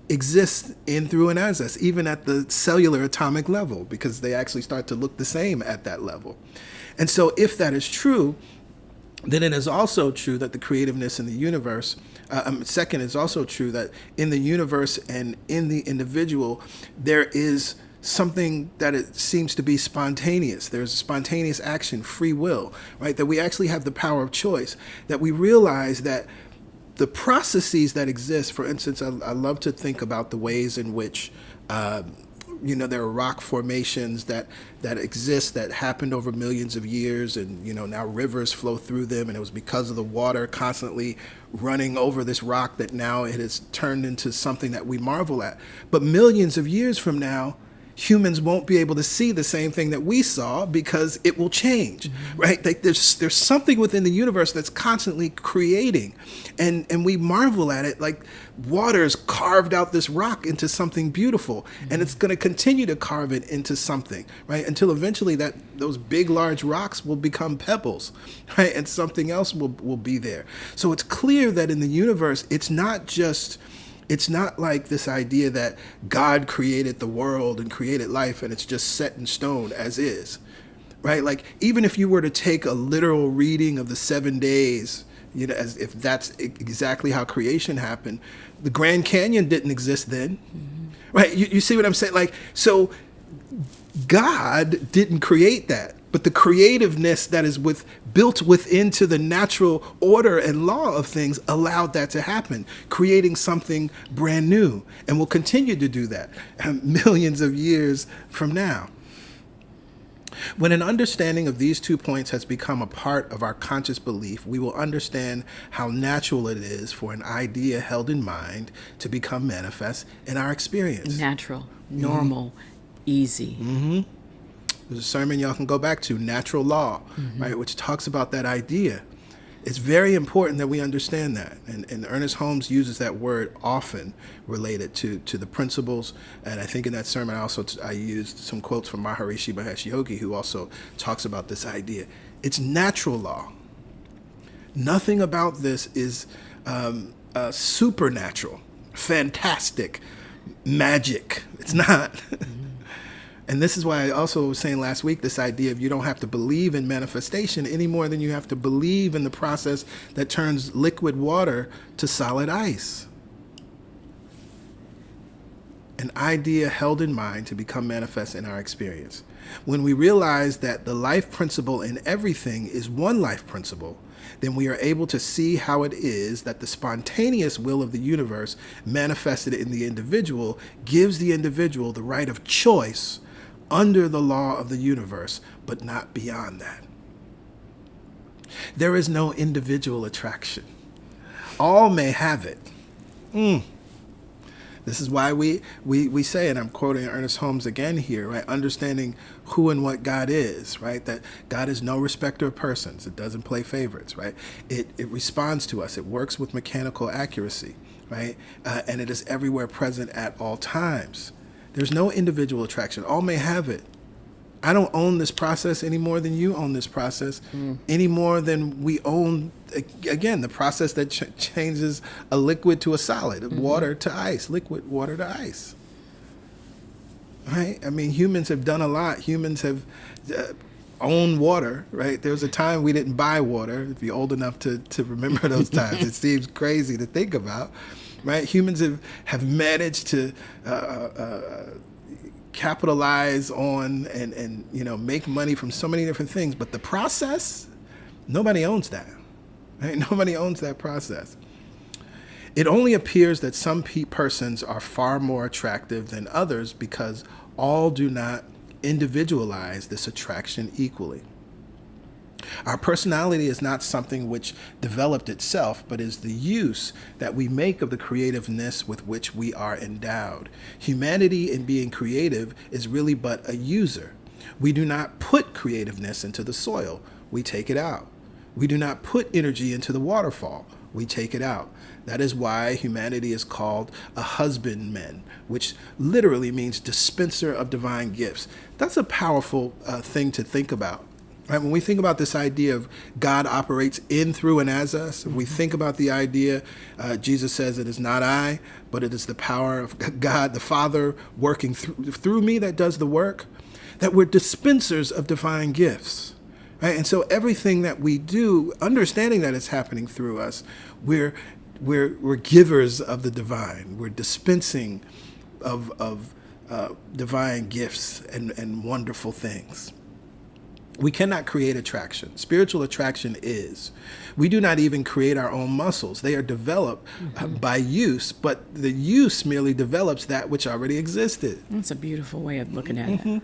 exists in, through, and as us, even at the cellular atomic level, because they actually start to look the same at that level. And so if that is true, then it is also true that the creativeness in the universe, second, it's also true that in the universe and in the individual, there is something that it seems to be spontaneous. There's spontaneous action, free will, right? That we actually have the power of choice, that we realize that the processes that exist, for instance, I love to think about the ways in which there are rock formations that exist that happened over millions of years, and now rivers flow through them, and it was because of the water constantly running over this rock that now it has turned into something that we marvel at. But millions of years from now, humans won't be able to see the same thing that we saw because it will change, right? Like there's something within the universe that's constantly creating, and we marvel at it. Like water's carved out this rock into something beautiful, and it's going to continue to carve it into something, right? Until eventually those big, large rocks will become pebbles, right? And something else will be there. So it's clear that in the universe, it's not like this idea that God created the world and created life and it's just set in stone as is, right? Like even if you were to take a literal reading of the 7 days, as if that's exactly how creation happened, the Grand Canyon didn't exist then, right? You see what I'm saying? Like, so God didn't create that. But the creativeness that is built into the natural order and law of things allowed that to happen, creating something brand new, and will continue to do that millions of years from now. When an understanding of these 2 points has become a part of our conscious belief, we will understand how natural it is for an idea held in mind to become manifest in our experience. Natural, normal, easy. There's a sermon y'all can go back to, Natural Law, right, which talks about that idea. It's very important that we understand that. And Ernest Holmes uses that word often related to the principles. And I think in that sermon, I used some quotes from Maharishi Mahesh Yogi, who also talks about this idea. It's natural law. Nothing about this is supernatural, fantastic, magic. It's not. And this is why I also was saying last week, this idea of you don't have to believe in manifestation any more than you have to believe in the process that turns liquid water to solid ice. An idea held in mind to become manifest in our experience. When we realize that the life principle in everything is one life principle, then we are able to see how it is that the spontaneous will of the universe manifested in the individual gives the individual the right of choice under the law of the universe, but not beyond that. There is no individual attraction. All may have it. This is why we say, and I'm quoting Ernest Holmes again here, right? Understanding who and what God is, right? That God is no respecter of persons. It doesn't play favorites, right? It responds to us. It works with mechanical accuracy, right? And it is everywhere present at all times. There's no individual attraction. All may have it. I don't own this process any more than you own this process, any more than we own, again, the process that changes a liquid to a solid, water to ice, liquid, water to ice. right? I mean, humans have done a lot. Humans have owned water, right? There was a time we didn't buy water. If you're old enough to remember those times, it seems crazy to think about, right? Humans have managed to capitalize on and make money from so many different things. But the process, nobody owns that, right? Nobody owns that process. It only appears that some persons are far more attractive than others because all do not individualize this attraction equally. Our personality is not something which developed itself, but is the use that we make of the creativeness with which we are endowed. Humanity in being creative is really but a user. We do not put creativeness into the soil, we take it out. We do not put energy into the waterfall, we take it out. That is why humanity is called a husbandman, which literally means dispenser of divine gifts. That's a powerful thing to think about. Right? When we think about this idea of God operates in, through, and as us, if we think about the idea, Jesus says it is not I, but it is the power of God, the Father, working through me that does the work, that we're dispensers of divine gifts. Right? And so everything that we do, understanding that it's happening through us, we're givers of the divine. We're dispensing of divine gifts and wonderful things. We cannot create attraction. Spiritual attraction is. We do not even create our own muscles. They are developed by use, but the use merely develops that which already existed. That's a beautiful way of looking at it.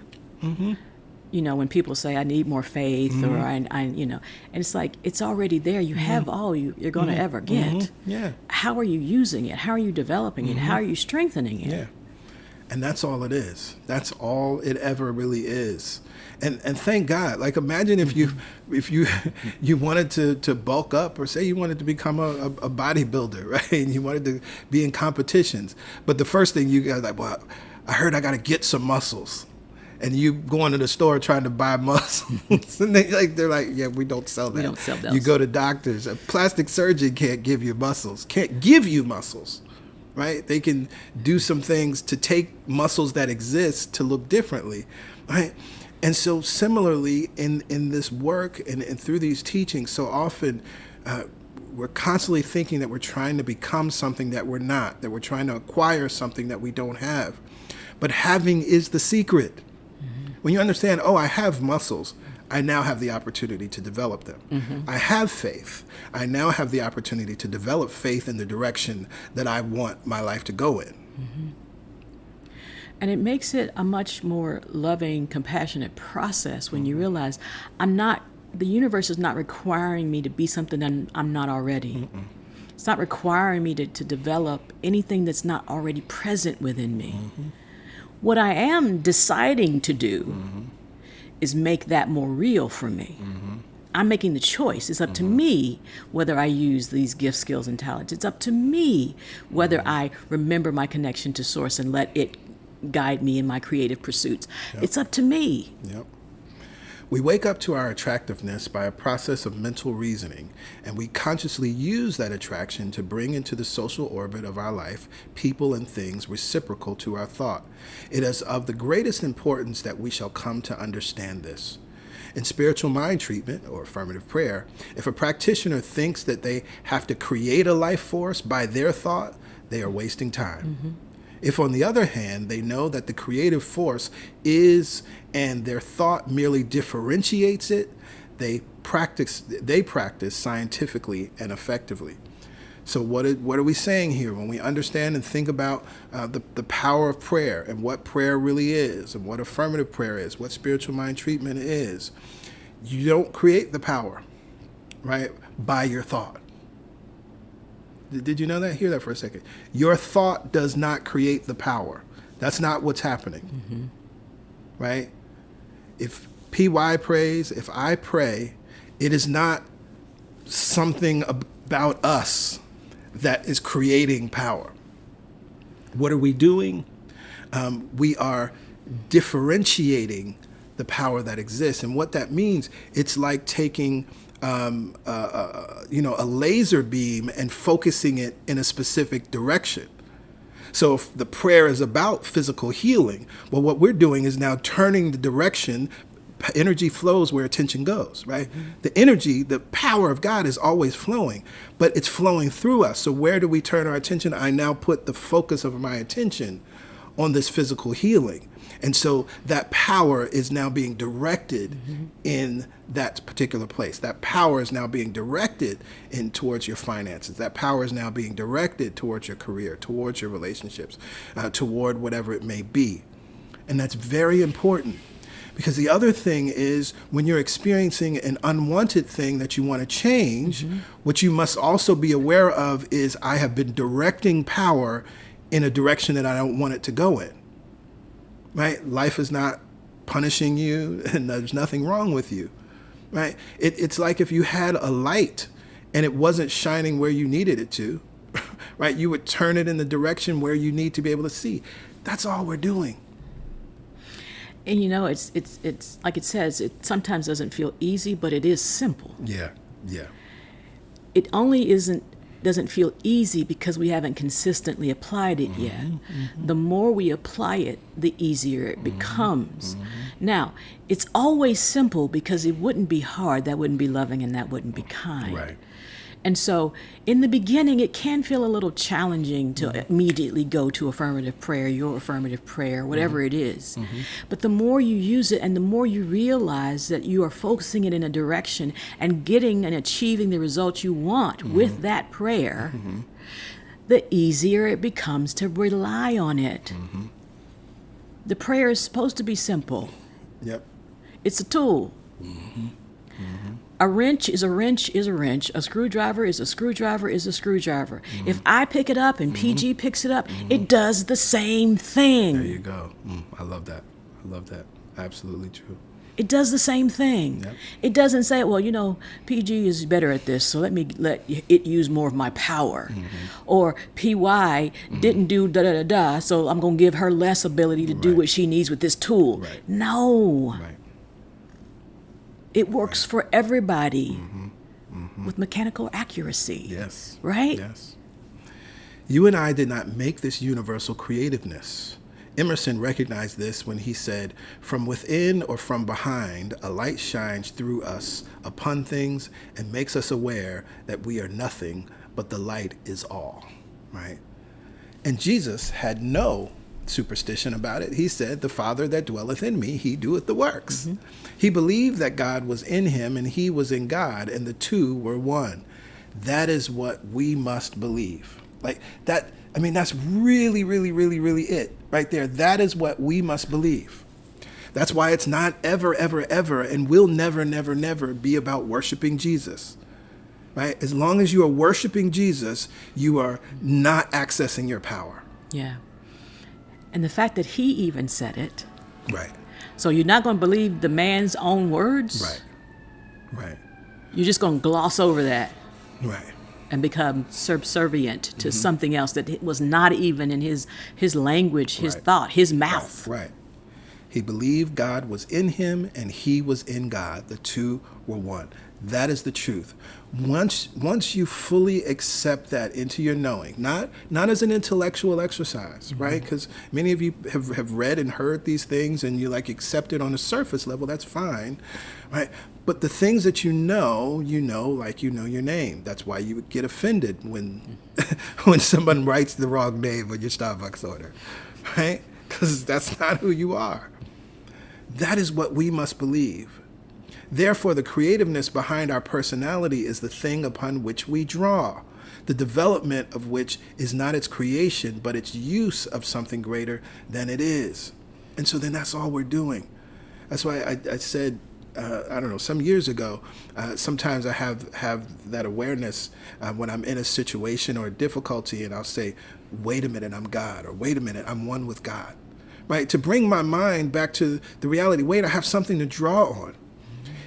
You know, when people say, I need more faith, or I and it's like, it's already there. You have all you're going to ever get. Yeah. How are you using it? How are you developing it? How are you strengthening it? Yeah. And that's all it is. That's all it ever really is. And thank God. Like, imagine if you wanted to bulk up, or say you wanted to become a bodybuilder, right? And you wanted to be in competitions. But the first thing you got, like, well, I heard I got to get some muscles. And you go into the store trying to buy muscles, and they're like, yeah, we don't sell that. We don't sell those. You go to doctors. A plastic surgeon can't give you muscles. Can't give you muscles, right? They can do some things to take muscles that exist to look differently, right? And so similarly, in this work and through these teachings, so often we're constantly thinking that we're trying to become something that we're not, that we're trying to acquire something that we don't have. But having is the secret. When you understand, oh, I have muscles, I now have the opportunity to develop them. I have faith. I now have the opportunity to develop faith in the direction that I want my life to go in. And it makes it a much more loving, compassionate process when you realize the universe is not requiring me to be something that I'm not already. It's not requiring me to develop anything that's not already present within me. What I am deciding to do is make that more real for me. I'm making the choice. It's up to me whether I use these gifts, skills, and talents. It's up to me whether I remember my connection to Source and let it guide me in my creative pursuits. It's up to me. We wake up to our attractiveness by a process of mental reasoning, and we consciously use that attraction to bring into the social orbit of our life people and things reciprocal to our thought. It is of the greatest importance that we shall come to understand this. In spiritual mind treatment, or affirmative prayer, if a practitioner thinks that they have to create a life force by their thought, they are wasting time. If, on the other hand, they know that the creative force is, and their thought merely differentiates it, they practice scientifically and effectively. So what are we saying here when we understand and think about the power of prayer and what prayer really is and what affirmative prayer is, what spiritual mind treatment is? You don't create the power, right, by your thought. Did you know that? Hear that for a second. Your thought does not create the power. That's not what's happening, right? If PY prays, if I pray, it is not something about us that is creating power. What are we doing? We are differentiating the power that exists. And what that means, it's like taking a laser beam and focusing it in a specific direction. So if the prayer is about physical healing, well, what we're doing is now turning the direction. Energy flows where attention goes, right? The energy, the power of God is always flowing, but it's flowing through us. So where do we turn our attention? I now put the focus of my attention on this physical healing. And so that power is now being directed in that particular place. That power is now being directed in towards your finances. That power is now being directed towards your career, towards your relationships, toward whatever it may be. And that's very important. Because the other thing is when you're experiencing an unwanted thing that you want to change, what you must also be aware of is I have been directing power in a direction that I don't want it to go in. Right? Life is not punishing you and there's nothing wrong with you. Right? It's like if you had a light and it wasn't shining where you needed it to, right? You would turn it in the direction where you need to be able to see. That's all we're doing. And it's like it says, it sometimes doesn't feel easy, but it is simple. Yeah. It only doesn't feel easy because we haven't consistently applied it yet. The more we apply it, the easier it becomes. Now, it's always simple because it wouldn't be hard, that wouldn't be loving, and that wouldn't be kind. Right. And so in the beginning, it can feel a little challenging to immediately go to affirmative prayer, your affirmative prayer, whatever it is. But the more you use it and the more you realize that you are focusing it in a direction and getting and achieving the results you want with that prayer, the easier it becomes to rely on it. The prayer is supposed to be simple. Yep. It's a tool. A wrench is a wrench is a wrench. A screwdriver is a screwdriver is a screwdriver. If I pick it up and PG picks it up, it does the same thing. There you go. I love that. Absolutely true. It does the same thing. Yep. It doesn't say, well, PG is better at this, so let it use more of my power. Or PY didn't do da-da-da-da, so I'm going to give her less ability to do what she needs with this tool. Right. No. Right. It works for everybody with mechanical accuracy. Yes. Right? Yes. You and I did not make this universal creativeness. Emerson recognized this when he said, "From within or from behind, a light shines through us upon things and makes us aware that we are nothing, but the light is all." Right? And Jesus had no superstition about it. He said, "The Father that dwelleth in me, he doeth the works." He believed that God was in him and he was in God, and the two were one. That is what we must believe. Like that, that's really, really, really, really it right there. That is what we must believe. That's why it's not ever, ever, ever, and will never, never, never be about worshiping Jesus. Right? As long as you are worshiping Jesus, you are not accessing your power. Yeah. And the fact that he even said it. Right. So you're not going to believe the man's own words? Right. You're just going to gloss over that. Right. And become subservient to something else that was not even in his language, his thought, his mouth. Right. He believed God was in him and he was in God. The two were one. That is the truth. Once you fully accept that into your knowing, not as an intellectual exercise, right? Because many of you have read and heard these things and you accept it on a surface level, that's fine, right? But the things that you know like you know your name. That's why you would get offended when someone writes the wrong name on your Starbucks order, right? Because that's not who you are. That is what we must believe. Therefore, the creativeness behind our personality is the thing upon which we draw, the development of which is not its creation, but its use of something greater than it is. And so then that's all we're doing. That's why I said, some years ago, sometimes I have that awareness when I'm in a situation or a difficulty, and I'll say, wait a minute, I'm God, or wait a minute, I'm one with God. Right? To bring my mind back to the reality, wait, I have something to draw on.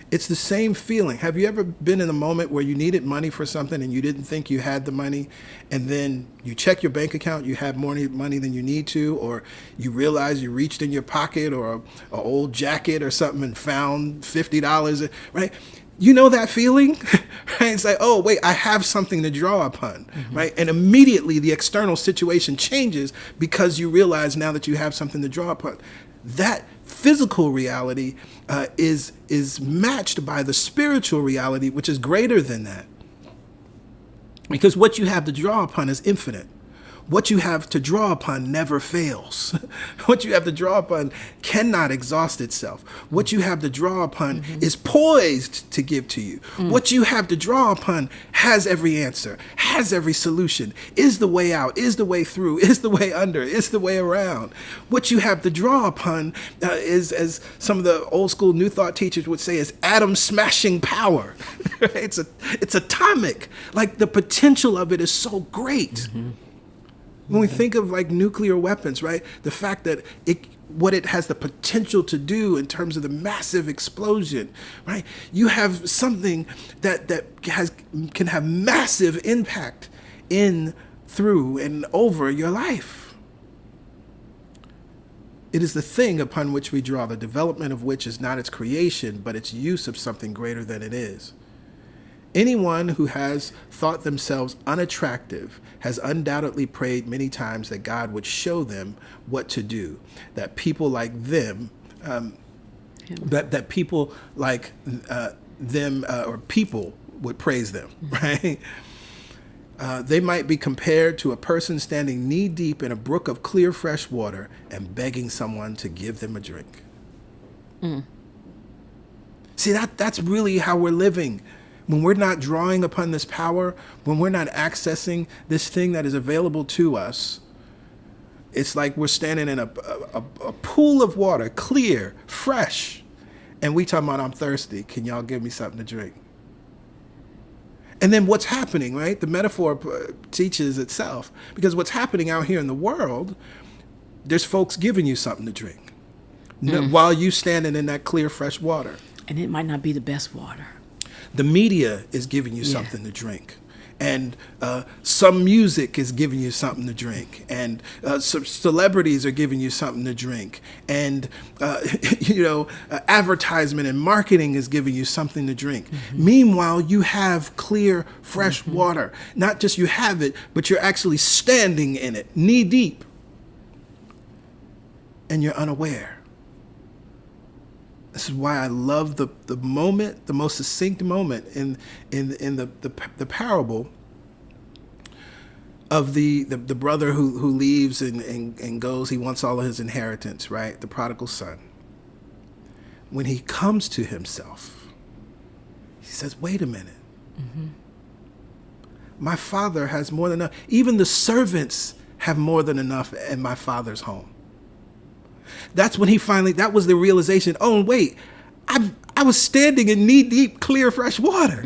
It's the same feeling. Have you ever been in a moment where you needed money for something and you didn't think you had the money, and then you check your bank account, you have more money than you need to, or you realize you reached in your pocket or an old jacket or something and found $50, right? You know that feeling, right? It's like, oh, wait, I have something to draw upon, right? And immediately the external situation changes because you realize now that you have something to draw upon. That physical reality is matched by the spiritual reality, which is greater than that. Because what you have to draw upon is infinite. What you have to draw upon never fails. What you have to draw upon cannot exhaust itself. What you have to draw upon is poised to give to you. What you have to draw upon has every answer, has every solution, is the way out, is the way through, is the way under, is the way around. What you have to draw upon is, as some of the old school New Thought teachers would say, is atom smashing power. It's atomic. Like the potential of it is so great. When we think of like nuclear weapons, right? The fact that what it has the potential to do in terms of the massive explosion, right? You have something that can have massive impact in, through, and over your life. It is the thing upon which we draw, the development of which is not its creation, but its use of something greater than it is. Anyone who has thought themselves unattractive has undoubtedly prayed many times that God would show them what to do, that people like them, that people like them or people would praise them, right? They might be compared to a person standing knee deep in a brook of clear, fresh water and begging someone to give them a drink. See, that's really how we're living. When we're not drawing upon this power, when we're not accessing this thing that is available to us, it's like we're standing in a pool of water, clear, fresh, and we talking about, I'm thirsty. Can y'all give me something to drink? And then what's happening, right? The metaphor teaches itself, because what's happening out here in the world, there's folks giving you something to drink while you standing in that clear, fresh water. And it might not be the best water. The media is giving you something to drink. And some music is giving you something to drink. And some celebrities are giving you something to drink. And, advertisement and marketing is giving you something to drink. Meanwhile, you have clear, fresh water. Not just you have it, but you're actually standing in it, knee deep. And you're unaware. This is why I love the moment, the most succinct moment in the parable of the brother who leaves and goes. He wants all of his inheritance, right? The prodigal son. When he comes to himself, he says, wait a minute. My father has more than enough. Even the servants have more than enough in my father's home. That's when that was the realization. Oh, wait, I was standing in knee deep, clear, fresh water.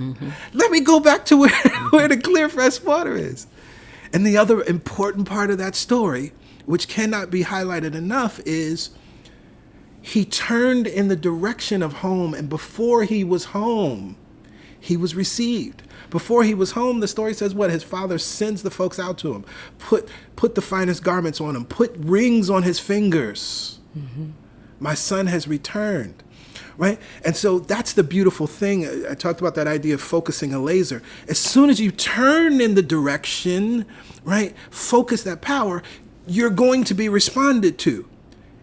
Let me go back to where the clear, fresh water is. And the other important part of that story, which cannot be highlighted enough, is he turned in the direction of home. And before he was home, he was received. Before he was home, the story says what? His father sends the folks out to him, put the finest garments on him, put rings on his fingers. My son has returned, right? And so that's the beautiful thing. I talked about that idea of focusing a laser. As soon as you turn in the direction, right, focus that power, you're going to be responded to.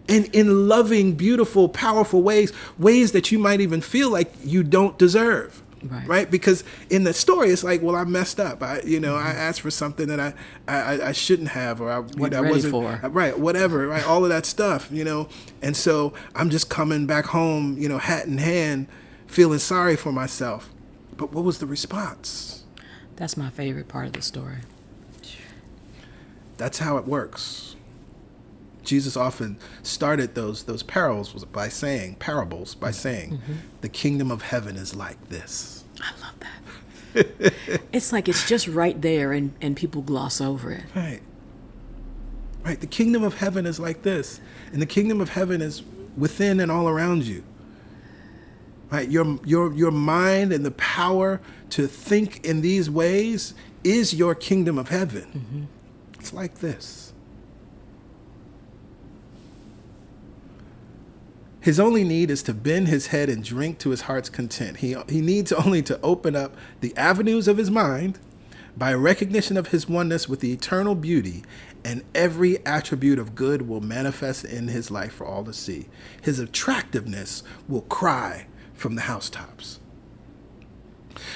And in loving, beautiful, powerful ways that you might even feel like you don't deserve. Right? Because in the story, it's like, well, I messed up. I asked for something that I shouldn't have, or I wasn't for. Right, whatever, right? All of that stuff, And so I'm just coming back home, hat in hand, feeling sorry for myself. But what was the response? That's my favorite part of the story. That's how it works. Jesus often started those parables by saying, the kingdom of heaven is like this. I love that. It's like it's just right there and people gloss over it. Right. The kingdom of heaven is like this. And the kingdom of heaven is within and all around you. Right? Your mind and the power to think in these ways is your kingdom of heaven. It's like this. His only need is to bend his head and drink to his heart's content. He needs only to open up the avenues of his mind by recognition of his oneness with the eternal beauty, and every attribute of good will manifest in his life for all to see. His attractiveness will cry from the housetops.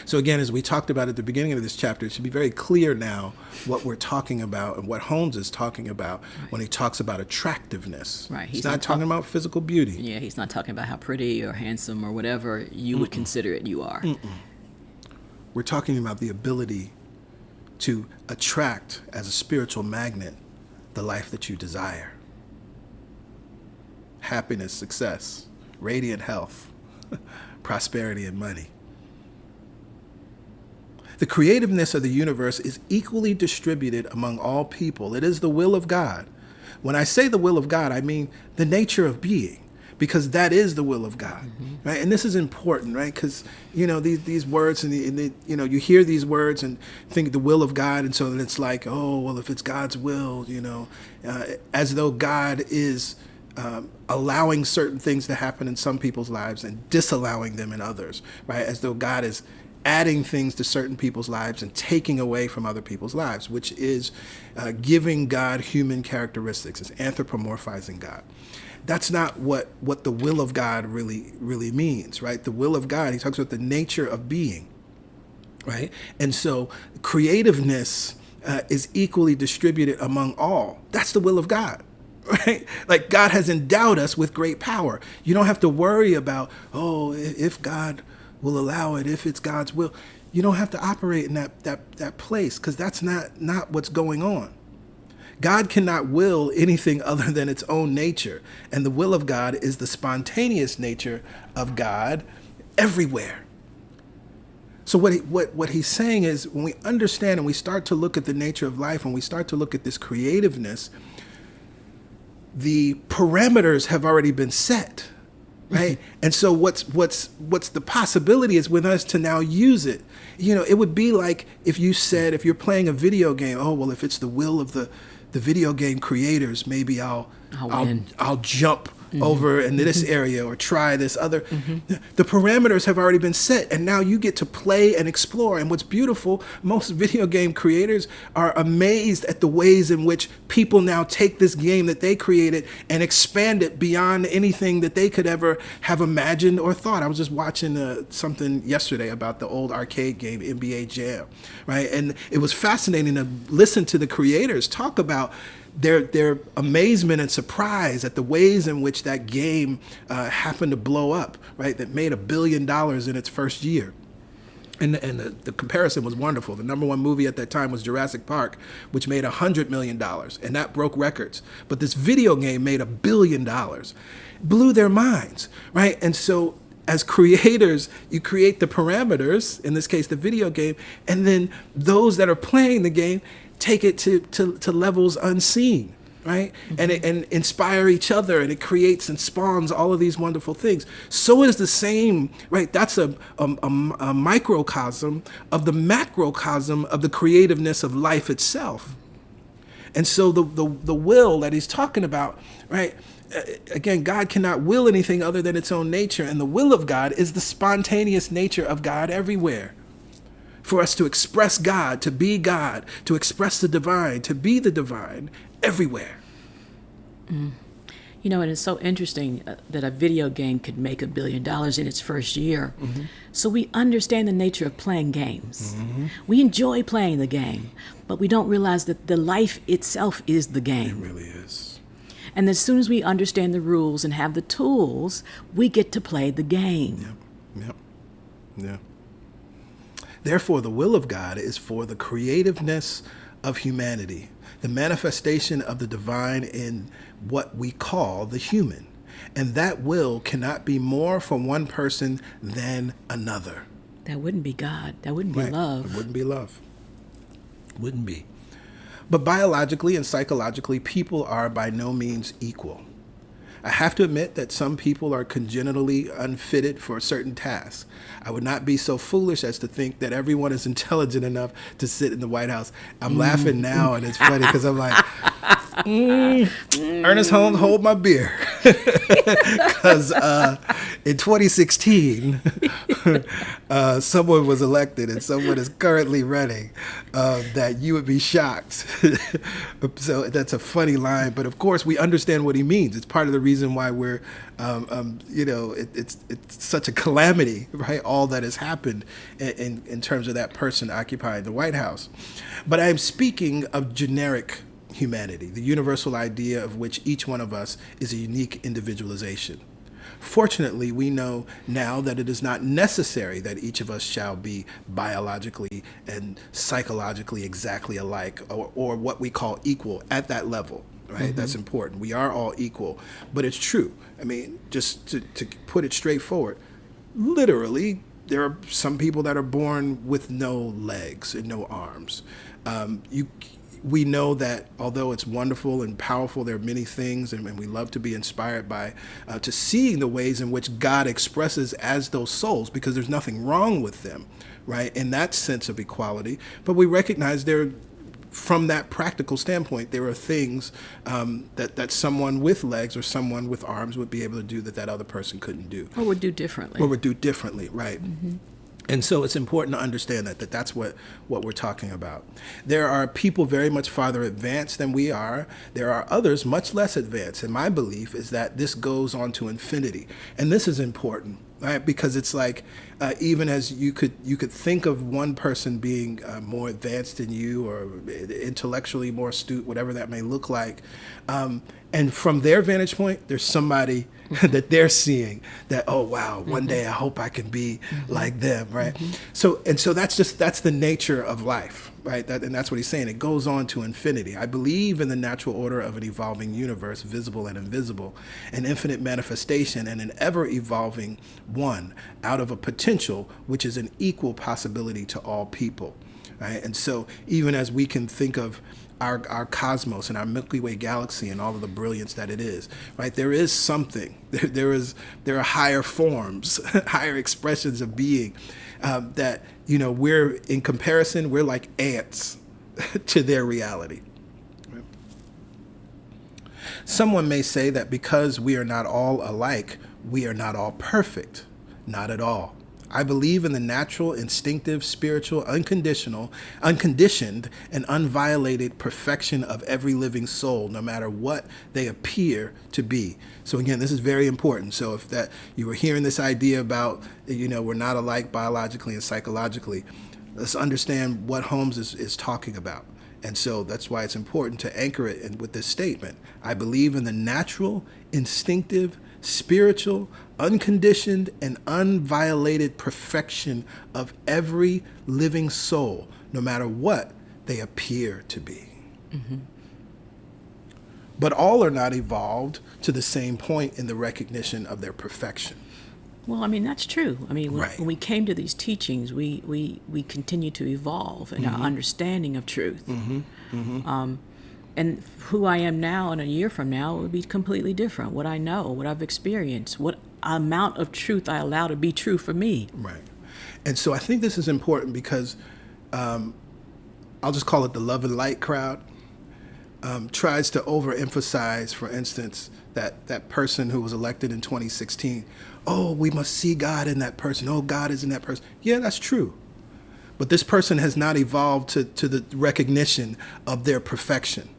So again, as we talked about at the beginning of this chapter, it should be very clear now what we're talking about and what Holmes is talking about when he talks about attractiveness. Right. He's not talking about physical beauty. Yeah, he's not talking about how pretty or handsome or whatever you would consider it you are. We're talking about the ability to attract, as a spiritual magnet, the life that you desire. Happiness, success, radiant health, prosperity, and money. The creativeness of the universe is equally distributed among all people. It is the will of God. When I say the will of God, I mean the nature of being, because that is the will of God, right? And this is important, right? Because, these words and you hear these words and think the will of God. And so then it's like, oh, well, if it's God's will, as though God is allowing certain things to happen in some people's lives and disallowing them in others, right? As though God is adding things to certain people's lives and taking away from other people's lives, which is giving God human characteristics. It's anthropomorphizing God. That's not what the will of God really means, right? The will of God, he talks about the nature of being, right? And so creativeness is equally distributed among all. That's the will of God. Right? Like God has endowed us with great power. You don't have to worry about, if God will allow it, if it's God's will. You don't have to operate in that place, because that's not what's going on. God cannot will anything other than its own nature. And the will of God is the spontaneous nature of God everywhere. So what he's saying is, when we understand and we start to look at the nature of life, when we start to look at this creativeness, the parameters have already been set, right? And so what's the possibility is with us to now use it. It would be like if you said, if you're playing a video game, if it's the will of the video game creators, maybe I'll jump over into this area or try this other. The parameters have already been set, and now you get to play and explore. And what's beautiful, most video game creators are amazed at the ways in which people now take this game that they created and expand it beyond anything that they could ever have imagined or thought. I was just watching something yesterday about the old arcade game NBA Jam, right? And it was fascinating to listen to the creators talk about their amazement and surprise at the ways in which that game happened to blow up, right? That made $1 billion in its first year. And the comparison was wonderful. The number one movie at that time was Jurassic Park, which made $100 million, and that broke records. But this video game made $1 billion. Blew their minds, right? And so as creators, you create the parameters, in this case, the video game, and then those that are playing the game take it to levels unseen, right? And inspire each other, and it creates and spawns all of these wonderful things. So is the same, right? That's a microcosm of the macrocosm of the creativeness of life itself. And so the will that he's talking about, right? Again, God cannot will anything other than its own nature, and the will of God is the spontaneous nature of God everywhere. For us to express God, to be God, to express the divine, to be the divine everywhere. And it's so interesting that a video game could make $1 billion in its first year. So we understand the nature of playing games. We enjoy playing the game, but we don't realize that the life itself is the game. It really is. And as soon as we understand the rules and have the tools, we get to play the game. Yep. Therefore, the will of God is for the creativeness of humanity, the manifestation of the divine in what we call the human. And that will cannot be more from one person than another. That wouldn't be God. That wouldn't be love. It wouldn't be love. Wouldn't be. But biologically and psychologically, people are by no means equal. I have to admit that some people are congenitally unfitted for certain tasks. I would not be so foolish as to think that everyone is intelligent enough to sit in the White House. I'm laughing now, and it's funny because I'm like, Ernest Holmes, hold my beer. Because in 2016, someone was elected and someone is currently running, that you would be shocked. So that's a funny line. But of course, we understand what he means. It's part of the reason why we're, it's such a calamity, right? All that has happened in terms of that person occupying the White House. But I am speaking of generic humanity, the universal idea of which each one of us is a unique individualization. Fortunately, we know now that it is not necessary that each of us shall be biologically and psychologically exactly alike, or what we call equal at that level, right? Mm-hmm. That's important. We are all equal, but it's true. I mean, just to put it straightforward, literally, there are some people that are born with no legs and no arms. We know that although it's wonderful and powerful, there are many things, and we love to be inspired by, to seeing the ways in which God expresses as those souls, because there's nothing wrong with them, right, in that sense of equality. But we recognize from that practical standpoint, there are things that someone with legs or someone with arms would be able to do that other person couldn't do. Or would do differently. Right. Mm-hmm. And so it's important to understand that's what we're talking about. There are people very much farther advanced than we are. There are others much less advanced. And my belief is that this goes on to infinity. And this is important, right? Because it's like, even as you could think of one person being more advanced than you, or intellectually more astute, whatever that may look like. And from their vantage point, there's somebody that they're seeing that, oh, wow, one day I hope I can be like them, right? So that's the nature of life, right? And that's what he's saying. It goes on to infinity. I believe in the natural order of an evolving universe, visible and invisible, an infinite manifestation, and an ever-evolving one out of a potential which is an equal possibility to all people, right? And so even as we can think of our cosmos and our Milky Way galaxy and all of the brilliance that it is, right? There is something. There are higher forms, higher expressions of being that, we're, in comparison, we're like ants to their reality. Right? Someone may say that because we are not all alike, we are not all perfect. Not at all. I believe in the natural, instinctive, spiritual, unconditioned, and unviolated perfection of every living soul, no matter what they appear to be. So again, this is very important. So if that you were hearing this idea about, we're not alike biologically and psychologically, let's understand what Holmes is talking about. And so that's why it's important to anchor it with this statement. I believe in the natural, instinctive, spiritual, unconditioned, and unviolated perfection of every living soul, no matter what they appear to be. Mm-hmm. But all are not evolved to the same point in the recognition of their perfection. Well, I mean, that's true. I mean, right. When we came to these teachings, we continue to evolve in our understanding of truth. Mm-hmm. Mm-hmm. And who I am now and a year from now would be completely different. What I know, what I've experienced, what amount of truth I allow to be true for me. Right. And so I think this is important because I'll just call it the love and light crowd, tries to overemphasize, for instance, that person who was elected in 2016. Oh, we must see God in that person. Oh, God is in that person. Yeah, that's true. But this person has not evolved to the recognition of their perfection.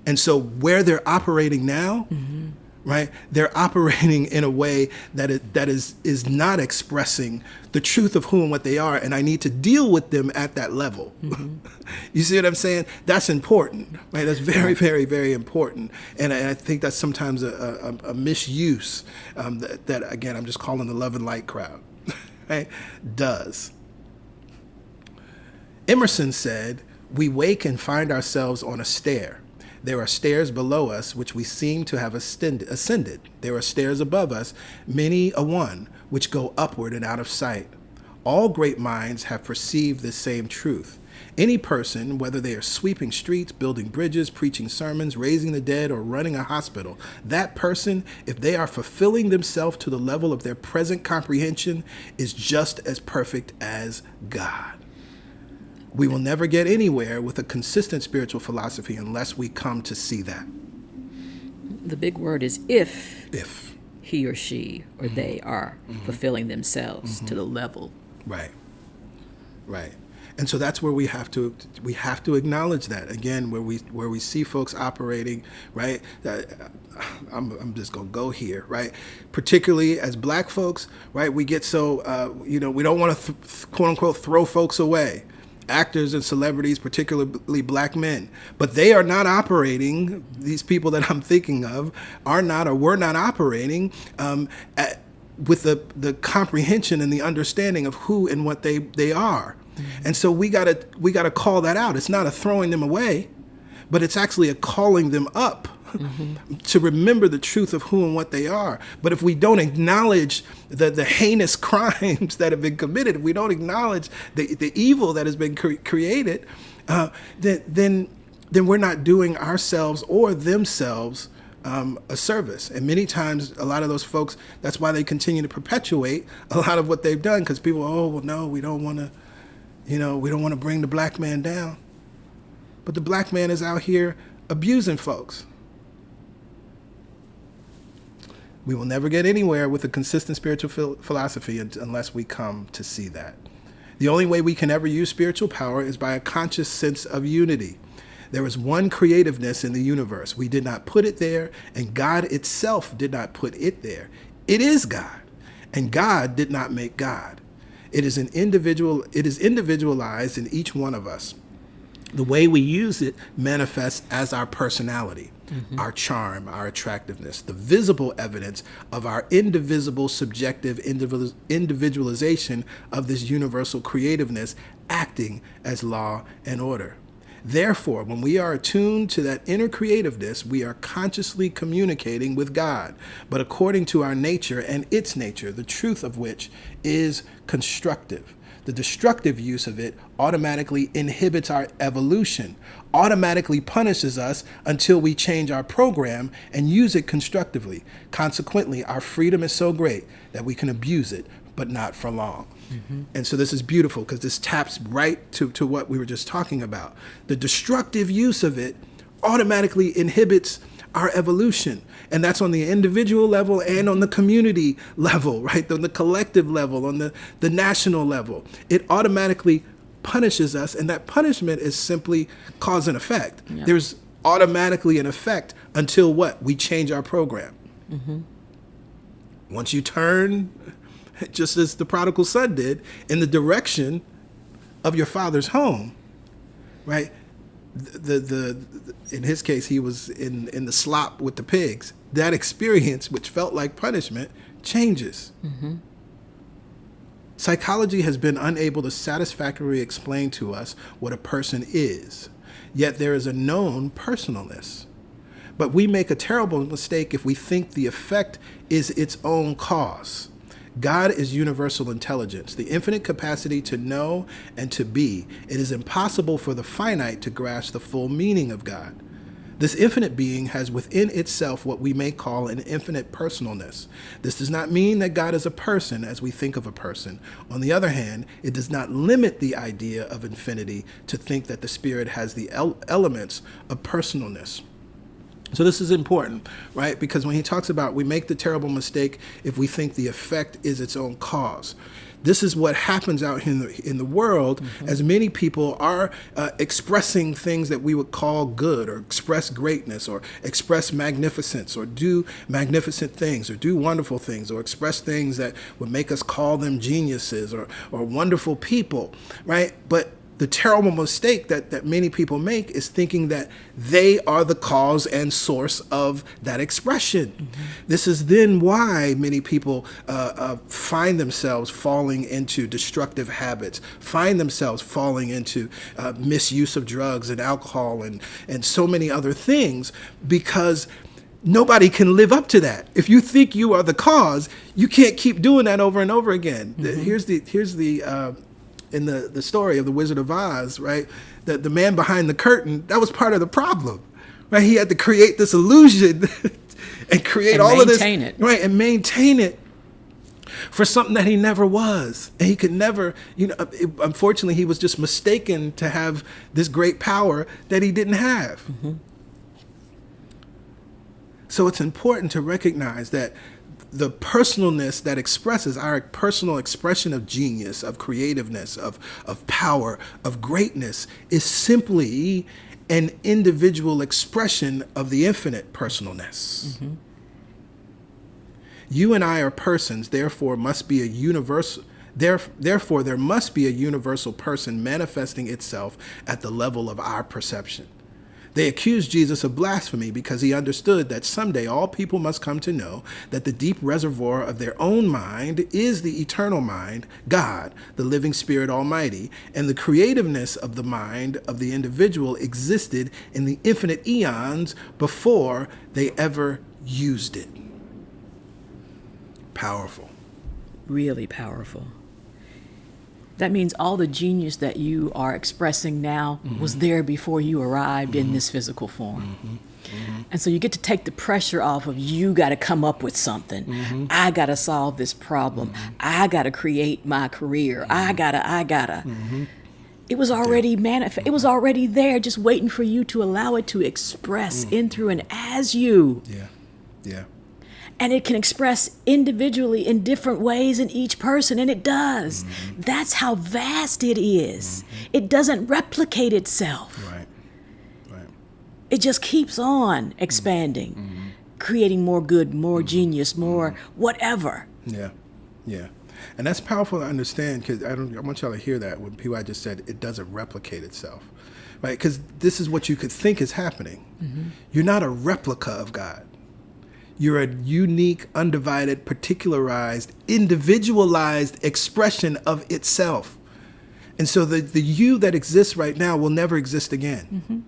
And so where they're operating now, mm-hmm. right, they're operating in a way that is not expressing the truth of who and what they are, and I need to deal with them at that level. Mm-hmm. You see what I'm saying? That's important, right? That's very, very, very important. And I think that's sometimes a misuse that, again, I'm just calling the love and light crowd, right, does. Emerson said, "We wake and find ourselves on a stair. There are stairs below us, which we seem to have ascended. There are stairs above us, many a one, which go upward and out of sight. All great minds have perceived this same truth. Any person, whether they are sweeping streets, building bridges, preaching sermons, raising the dead, or running a hospital, that person, if they are fulfilling themselves to the level of their present comprehension, is just as perfect as God. We will never get anywhere with a consistent spiritual philosophy unless we come to see that. The big word is if. If. He or she or they are fulfilling themselves to the level. Right. And so that's where we have to acknowledge that again, where we see folks operating, right? I'm just gonna go here, right? Particularly as Black folks, right? We get so we don't want to quote unquote throw folks away. Actors and celebrities, particularly Black men, but they are not operating. These people that I'm thinking of are not, or were not operating with the comprehension and the understanding of who and what they are. And so we gotta call that out. It's not a throwing them away, but it's actually a calling them up to remember the truth of who and what they are. But if we don't acknowledge the heinous crimes that have been committed, if we don't acknowledge the evil that has been created, then we're not doing ourselves or themselves a service. And many times, a lot of those folks, that's why they continue to perpetuate a lot of what they've done, because people, no, we don't want to, we don't want to bring the Black man down. But the Black man is out here abusing folks. We will never get anywhere with a consistent spiritual philosophy unless we come to see that. The only way we can ever use spiritual power is by a conscious sense of unity. There is one creativeness in the universe. We did not put it there, and God itself did not put it there. It is God, and God did not make God. It is individualized in each one of us. The way we use it manifests as our personality, our charm, our attractiveness, the visible evidence of our indivisible, subjective individualization of this universal creativeness acting as law and order. Therefore, when we are attuned to that inner creativeness, we are consciously communicating with God, but according to our nature and its nature, the truth of which is constructive. The destructive use of it automatically inhibits our evolution, automatically punishes us until we change our program and use it constructively. Consequently, our freedom is so great that we can abuse it, but not for long. And so this is beautiful because this taps right to what we were just talking about. The destructive use of it automatically inhibits our evolution. And that's on the individual level and on the community level, right? On the collective level, on the national level. It automatically punishes us, and that punishment is simply cause and effect. Yep. There's automatically an effect until what? We change our program. Once you turn, just as the prodigal son did, in the direction of your father's home, right? In his case, he was in the slop with the pigs. That experience, which felt like punishment, changes. Psychology has been unable to satisfactorily explain to us what a person is, yet there is a known personalness. But we make a terrible mistake if we think the effect is its own cause. God is universal intelligence, the infinite capacity to know and to be. It is impossible for the finite to grasp the full meaning of God. This infinite being has within itself what we may call an infinite personalness. This does not mean that God is a person as we think of a person. On the other hand, it does not limit the idea of infinity to think that the Spirit has the elements of personalness. So this is important, right? Because when he talks about we make the terrible mistake if we think the effect is its own cause. This is what happens out in the world as many people are expressing things that we would call good, or express greatness, or express magnificence, or do magnificent things, or do wonderful things, or express things that would make us call them geniuses or wonderful people, right? But the terrible mistake that many people make is thinking that they are the cause and source of that expression. This is then why many people find themselves falling into destructive habits, find themselves falling into misuse of drugs and alcohol and so many other things, because nobody can live up to that. If you think you are the cause, you can't keep doing that over and over again. Here's the in the story of the Wizard of Oz, right? The man behind the curtain, that was part of the problem, right? He had to create this illusion and create all of this, right? And maintain it for something that he never was. And he could never, unfortunately, he was just mistaken to have this great power that he didn't have. Mm-hmm. So it's important to recognize that the personalness that expresses our personal expression of genius, of creativeness, of power, of greatness is simply an individual expression of the infinite personalness. Mm-hmm. You and I are persons, therefore must be a universal. Therefore, there must be a universal person manifesting itself at the level of our perception. They accused Jesus of blasphemy because he understood that someday all people must come to know that the deep reservoir of their own mind is the eternal mind, God, the living Spirit Almighty, and the creativeness of the mind of the individual existed in the infinite eons before they ever used it. Powerful. Really powerful. That means all the genius that you are expressing now mm-hmm. was there before you arrived mm-hmm. in this physical form. Mm-hmm. Mm-hmm. And so you get to take the pressure off of you got to come up with something. Mm-hmm. I got to solve this problem. Mm-hmm. I got to create my career. Mm-hmm. I gotta. Mm-hmm. It was already manifest. It was already there, just waiting for you to allow it to express in, through, and as you. Yeah, yeah. And it can express individually in different ways in each person, and it does. Mm-hmm. That's how vast it is. Mm-hmm. It doesn't replicate itself. Right, right. It just keeps on expanding, mm-hmm. creating more good, more mm-hmm. genius, more whatever. Yeah, yeah. And that's powerful to understand, because I want y'all to hear that when people, I just said it doesn't replicate itself, right? Because this is what you could think is happening. Mm-hmm. You're not a replica of God. You're a unique, undivided, particularized, individualized expression of itself. And so the you that exists right now will never exist again. Mm-hmm.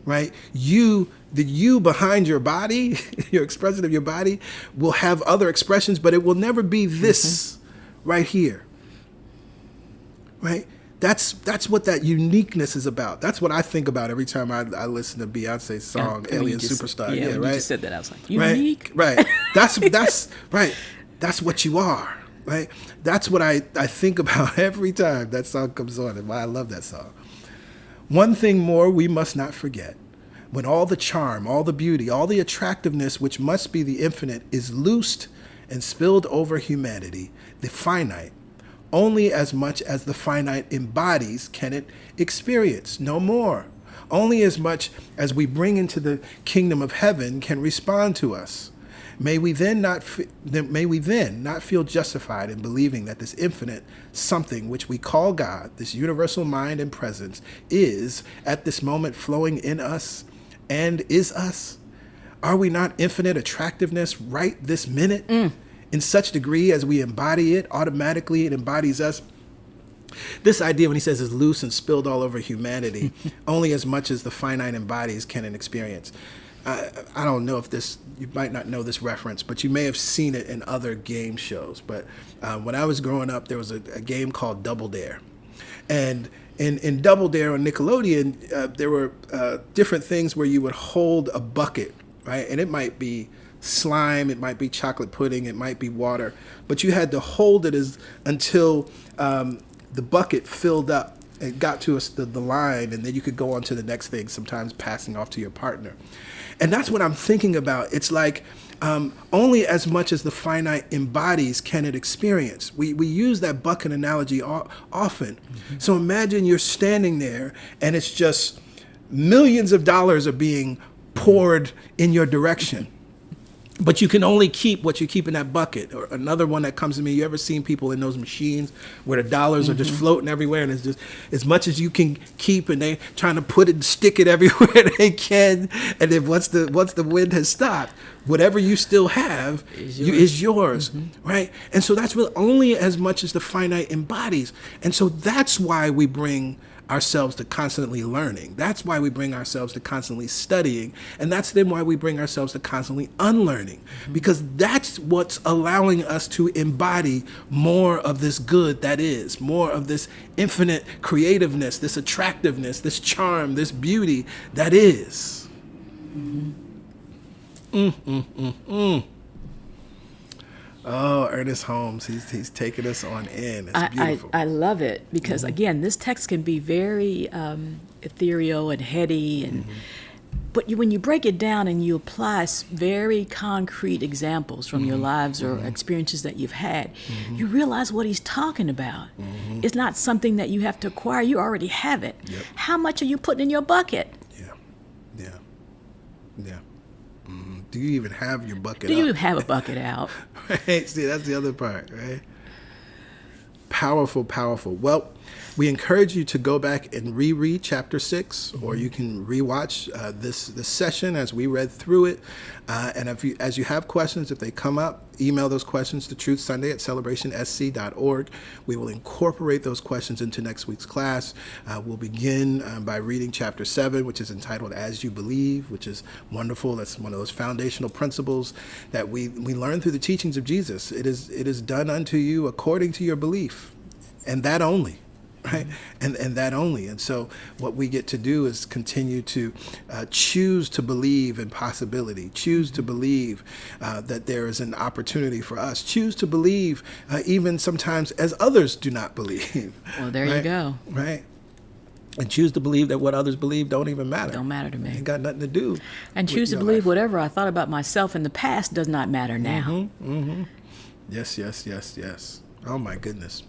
Right? The you behind your body, your expression of your body, will have other expressions, but it will never be this mm-hmm. right here. Right? That's what that uniqueness is about. That's what I think about every time I listen to Beyonce's song, Alien Superstar. Yeah, right? You just said that, I was like, unique? Right. That's right. That's what you are, right? That's what I think about every time that song comes on, and why I love that song. One thing more we must not forget. When all the charm, all the beauty, all the attractiveness which must be the infinite is loosed and spilled over humanity, the finite, only as much as the finite embodies can it experience, no more. Only as much as we bring into the kingdom of heaven can respond to us. May we then not feel justified in believing that this infinite something which we call God, this universal mind and presence, is at this moment flowing in us and is us. Are we not infinite attractiveness right this minute? In such degree as we embody it, automatically it embodies us. This idea, when he says is loose and spilled all over humanity, only as much as the finite embodies can it experience. I don't know if you might not know this reference, but you may have seen it in other game shows. But when I was growing up, there was a game called Double Dare. And in Double Dare on Nickelodeon, there were different things where you would hold a bucket, right? And it might be slime, it might be chocolate pudding, it might be water, but you had to hold it until the bucket filled up and got to the line, and then you could go on to the next thing, sometimes passing off to your partner. And that's what I'm thinking about. It's like only as much as the finite embodies can it experience. We use that bucket analogy often. Mm-hmm. So imagine you're standing there and it's just millions of dollars are being poured in your direction. But you can only keep what you keep in that bucket. Or another one that comes to me, you ever seen people in those machines where the dollars are just floating everywhere, and it's just as much as you can keep, and they trying to stick it everywhere they can. And then once the wind has stopped, whatever you still have is yours, right? And so that's really only as much as the finite embodies. And so that's why we bring ourselves to constantly learning. That's why we bring ourselves to constantly studying. And that's then why we bring ourselves to constantly unlearning, because that's what's allowing us to embody more of this good that is, more of this infinite creativeness, this attractiveness, this charm, this beauty that is. Oh, Ernest Holmes, he's taking us on in. It's beautiful. I love it because, again, this text can be very ethereal and heady, and but when you break it down and you apply very concrete examples from your lives or experiences that you've had, you realize what he's talking about. It's not something that you have to acquire. You already have it. Yep. How much are you putting in your bucket? Yeah. Do you even have your bucket Do up? you have a bucket out? Right. See, that's the other part, right? Powerful, powerful. Well, we encourage you to go back and reread chapter 6, or you can rewatch this session as we read through it. And as you have questions, if they come up, email those questions to truthsunday@celebrationsc.org. We will incorporate those questions into next week's class. We'll begin by reading chapter 7, which is entitled As You Believe, which is wonderful. That's one of those foundational principles that we learn through the teachings of Jesus. It is done unto you according to your belief, and that only. Right. And that only. And so what we get to do is continue to choose to believe in possibility, choose to believe that there is an opportunity for us, choose to believe even sometimes as others do not believe. Well, there you go. Right. And choose to believe that what others believe don't even matter. Don't matter to me. Ain't got nothing to do. And choose to believe whatever I thought about myself in the past does not matter now. Yes. Oh, my goodness.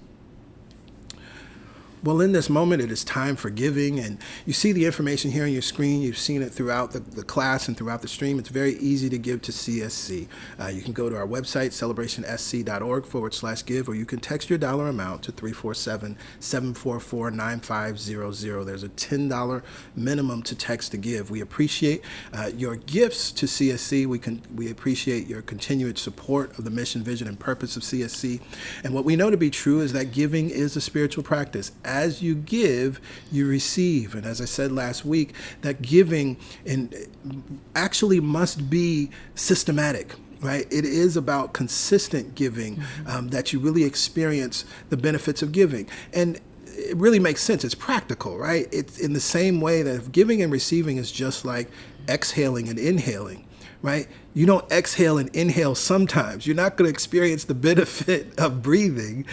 Well, in this moment, it is time for giving, and you see the information here on your screen. You've seen it throughout the class and throughout the stream. It's very easy to give to CSC. You can go to our website, celebrationsc.org/give, or you can text your dollar amount to 347-744-9500. There's a $10 minimum to text to give. We appreciate your gifts to CSC. We appreciate your continued support of the mission, vision, and purpose of CSC. And what we know to be true is that giving is a spiritual practice. As you give, you receive. And as I said last week, that giving actually must be systematic, right? It is about consistent giving that you really experience the benefits of giving. And it really makes sense. It's practical, right? It's in the same way that if giving and receiving is just like exhaling and inhaling, right? You don't exhale and inhale sometimes. You're not going to experience the benefit of breathing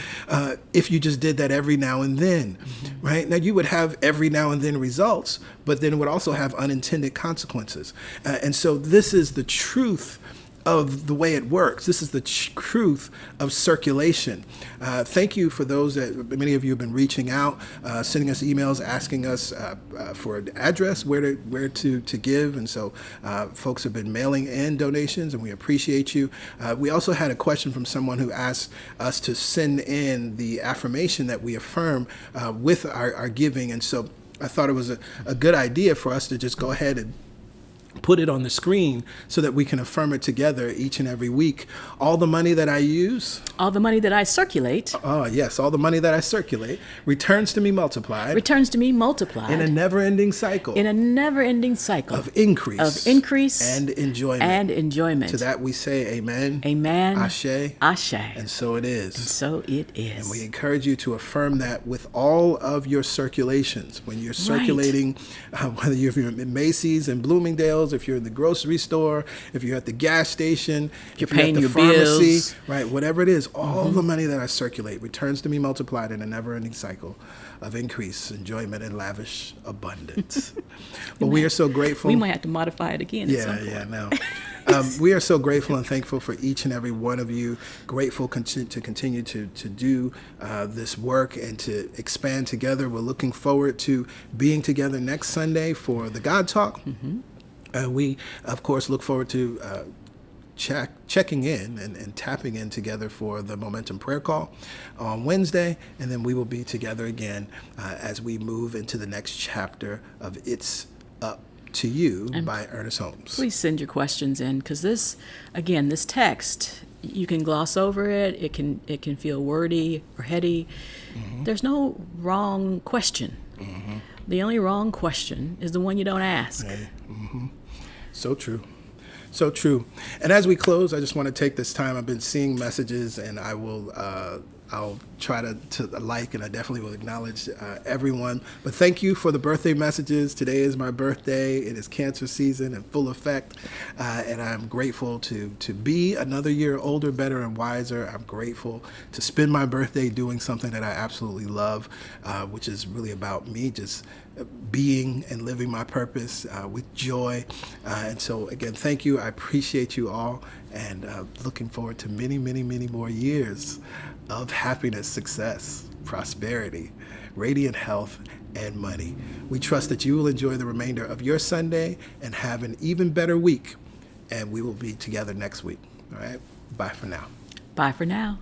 if you just did that every now and then, right? Now, you would have every now and then results, but then it would also have unintended consequences. And so this is the truth of the way it works. This is the truth of circulation. Thank you for those that many of you have been reaching out, sending us emails, asking us for an address where to give. And so folks have been mailing in donations, and we appreciate you. We also had a question from someone who asked us to send in the affirmation that we affirm with our giving. And so I thought it was a good idea for us to just go ahead and put it on the screen so that we can affirm it together each and every week. All the money that I use, all the money that I circulate, all the money that I circulate returns to me multiplied. Returns to me multiplied. In a never-ending cycle. In a never-ending cycle. Of increase. Of increase. And enjoyment. And enjoyment. To that we say amen. Amen. Ashe. Ashe. And so it is. And so it is. And we encourage you to affirm that with all of your circulations. When you're circulating, whether you're in Macy's and Bloomingdale's, if you're in the grocery store, if you're at the gas station, you're if you're paying at the your pharmacy, bills, right? Whatever it is, all the money that I circulate returns to me multiplied in a never-ending cycle of increase, enjoyment, and lavish abundance. But we are so grateful. We might have to modify it again. No. We are so grateful and thankful for each and every one of you. Grateful to continue to do this work and to expand together. We're looking forward to being together next Sunday for the God Talk. We, of course, look forward to checking in and tapping in together for the Momentum Prayer Call on Wednesday, and then we will be together again as we move into the next chapter of It's Up to You by Ernest Holmes. Please send your questions in, because this text you can gloss over it. It can feel wordy or heady. There's no wrong question. The only wrong question is the one you don't ask. Hey, so true. So true. And as we close, I just want to take this time. I've been seeing messages, and I'll try to like, and I definitely will acknowledge everyone. But thank you for the birthday messages. Today is my birthday. It is cancer season in full effect, and I'm grateful to be another year older, better, and wiser. I'm grateful to spend my birthday doing something that I absolutely love, which is really about me just being and living my purpose with joy. And so, again, thank you. I appreciate you all, and looking forward to many, many, many more years of happiness, success, prosperity, radiant health, and money. We trust that you will enjoy the remainder of your Sunday and have an even better week. And we will be together next week. All right? Bye for now. Bye for now.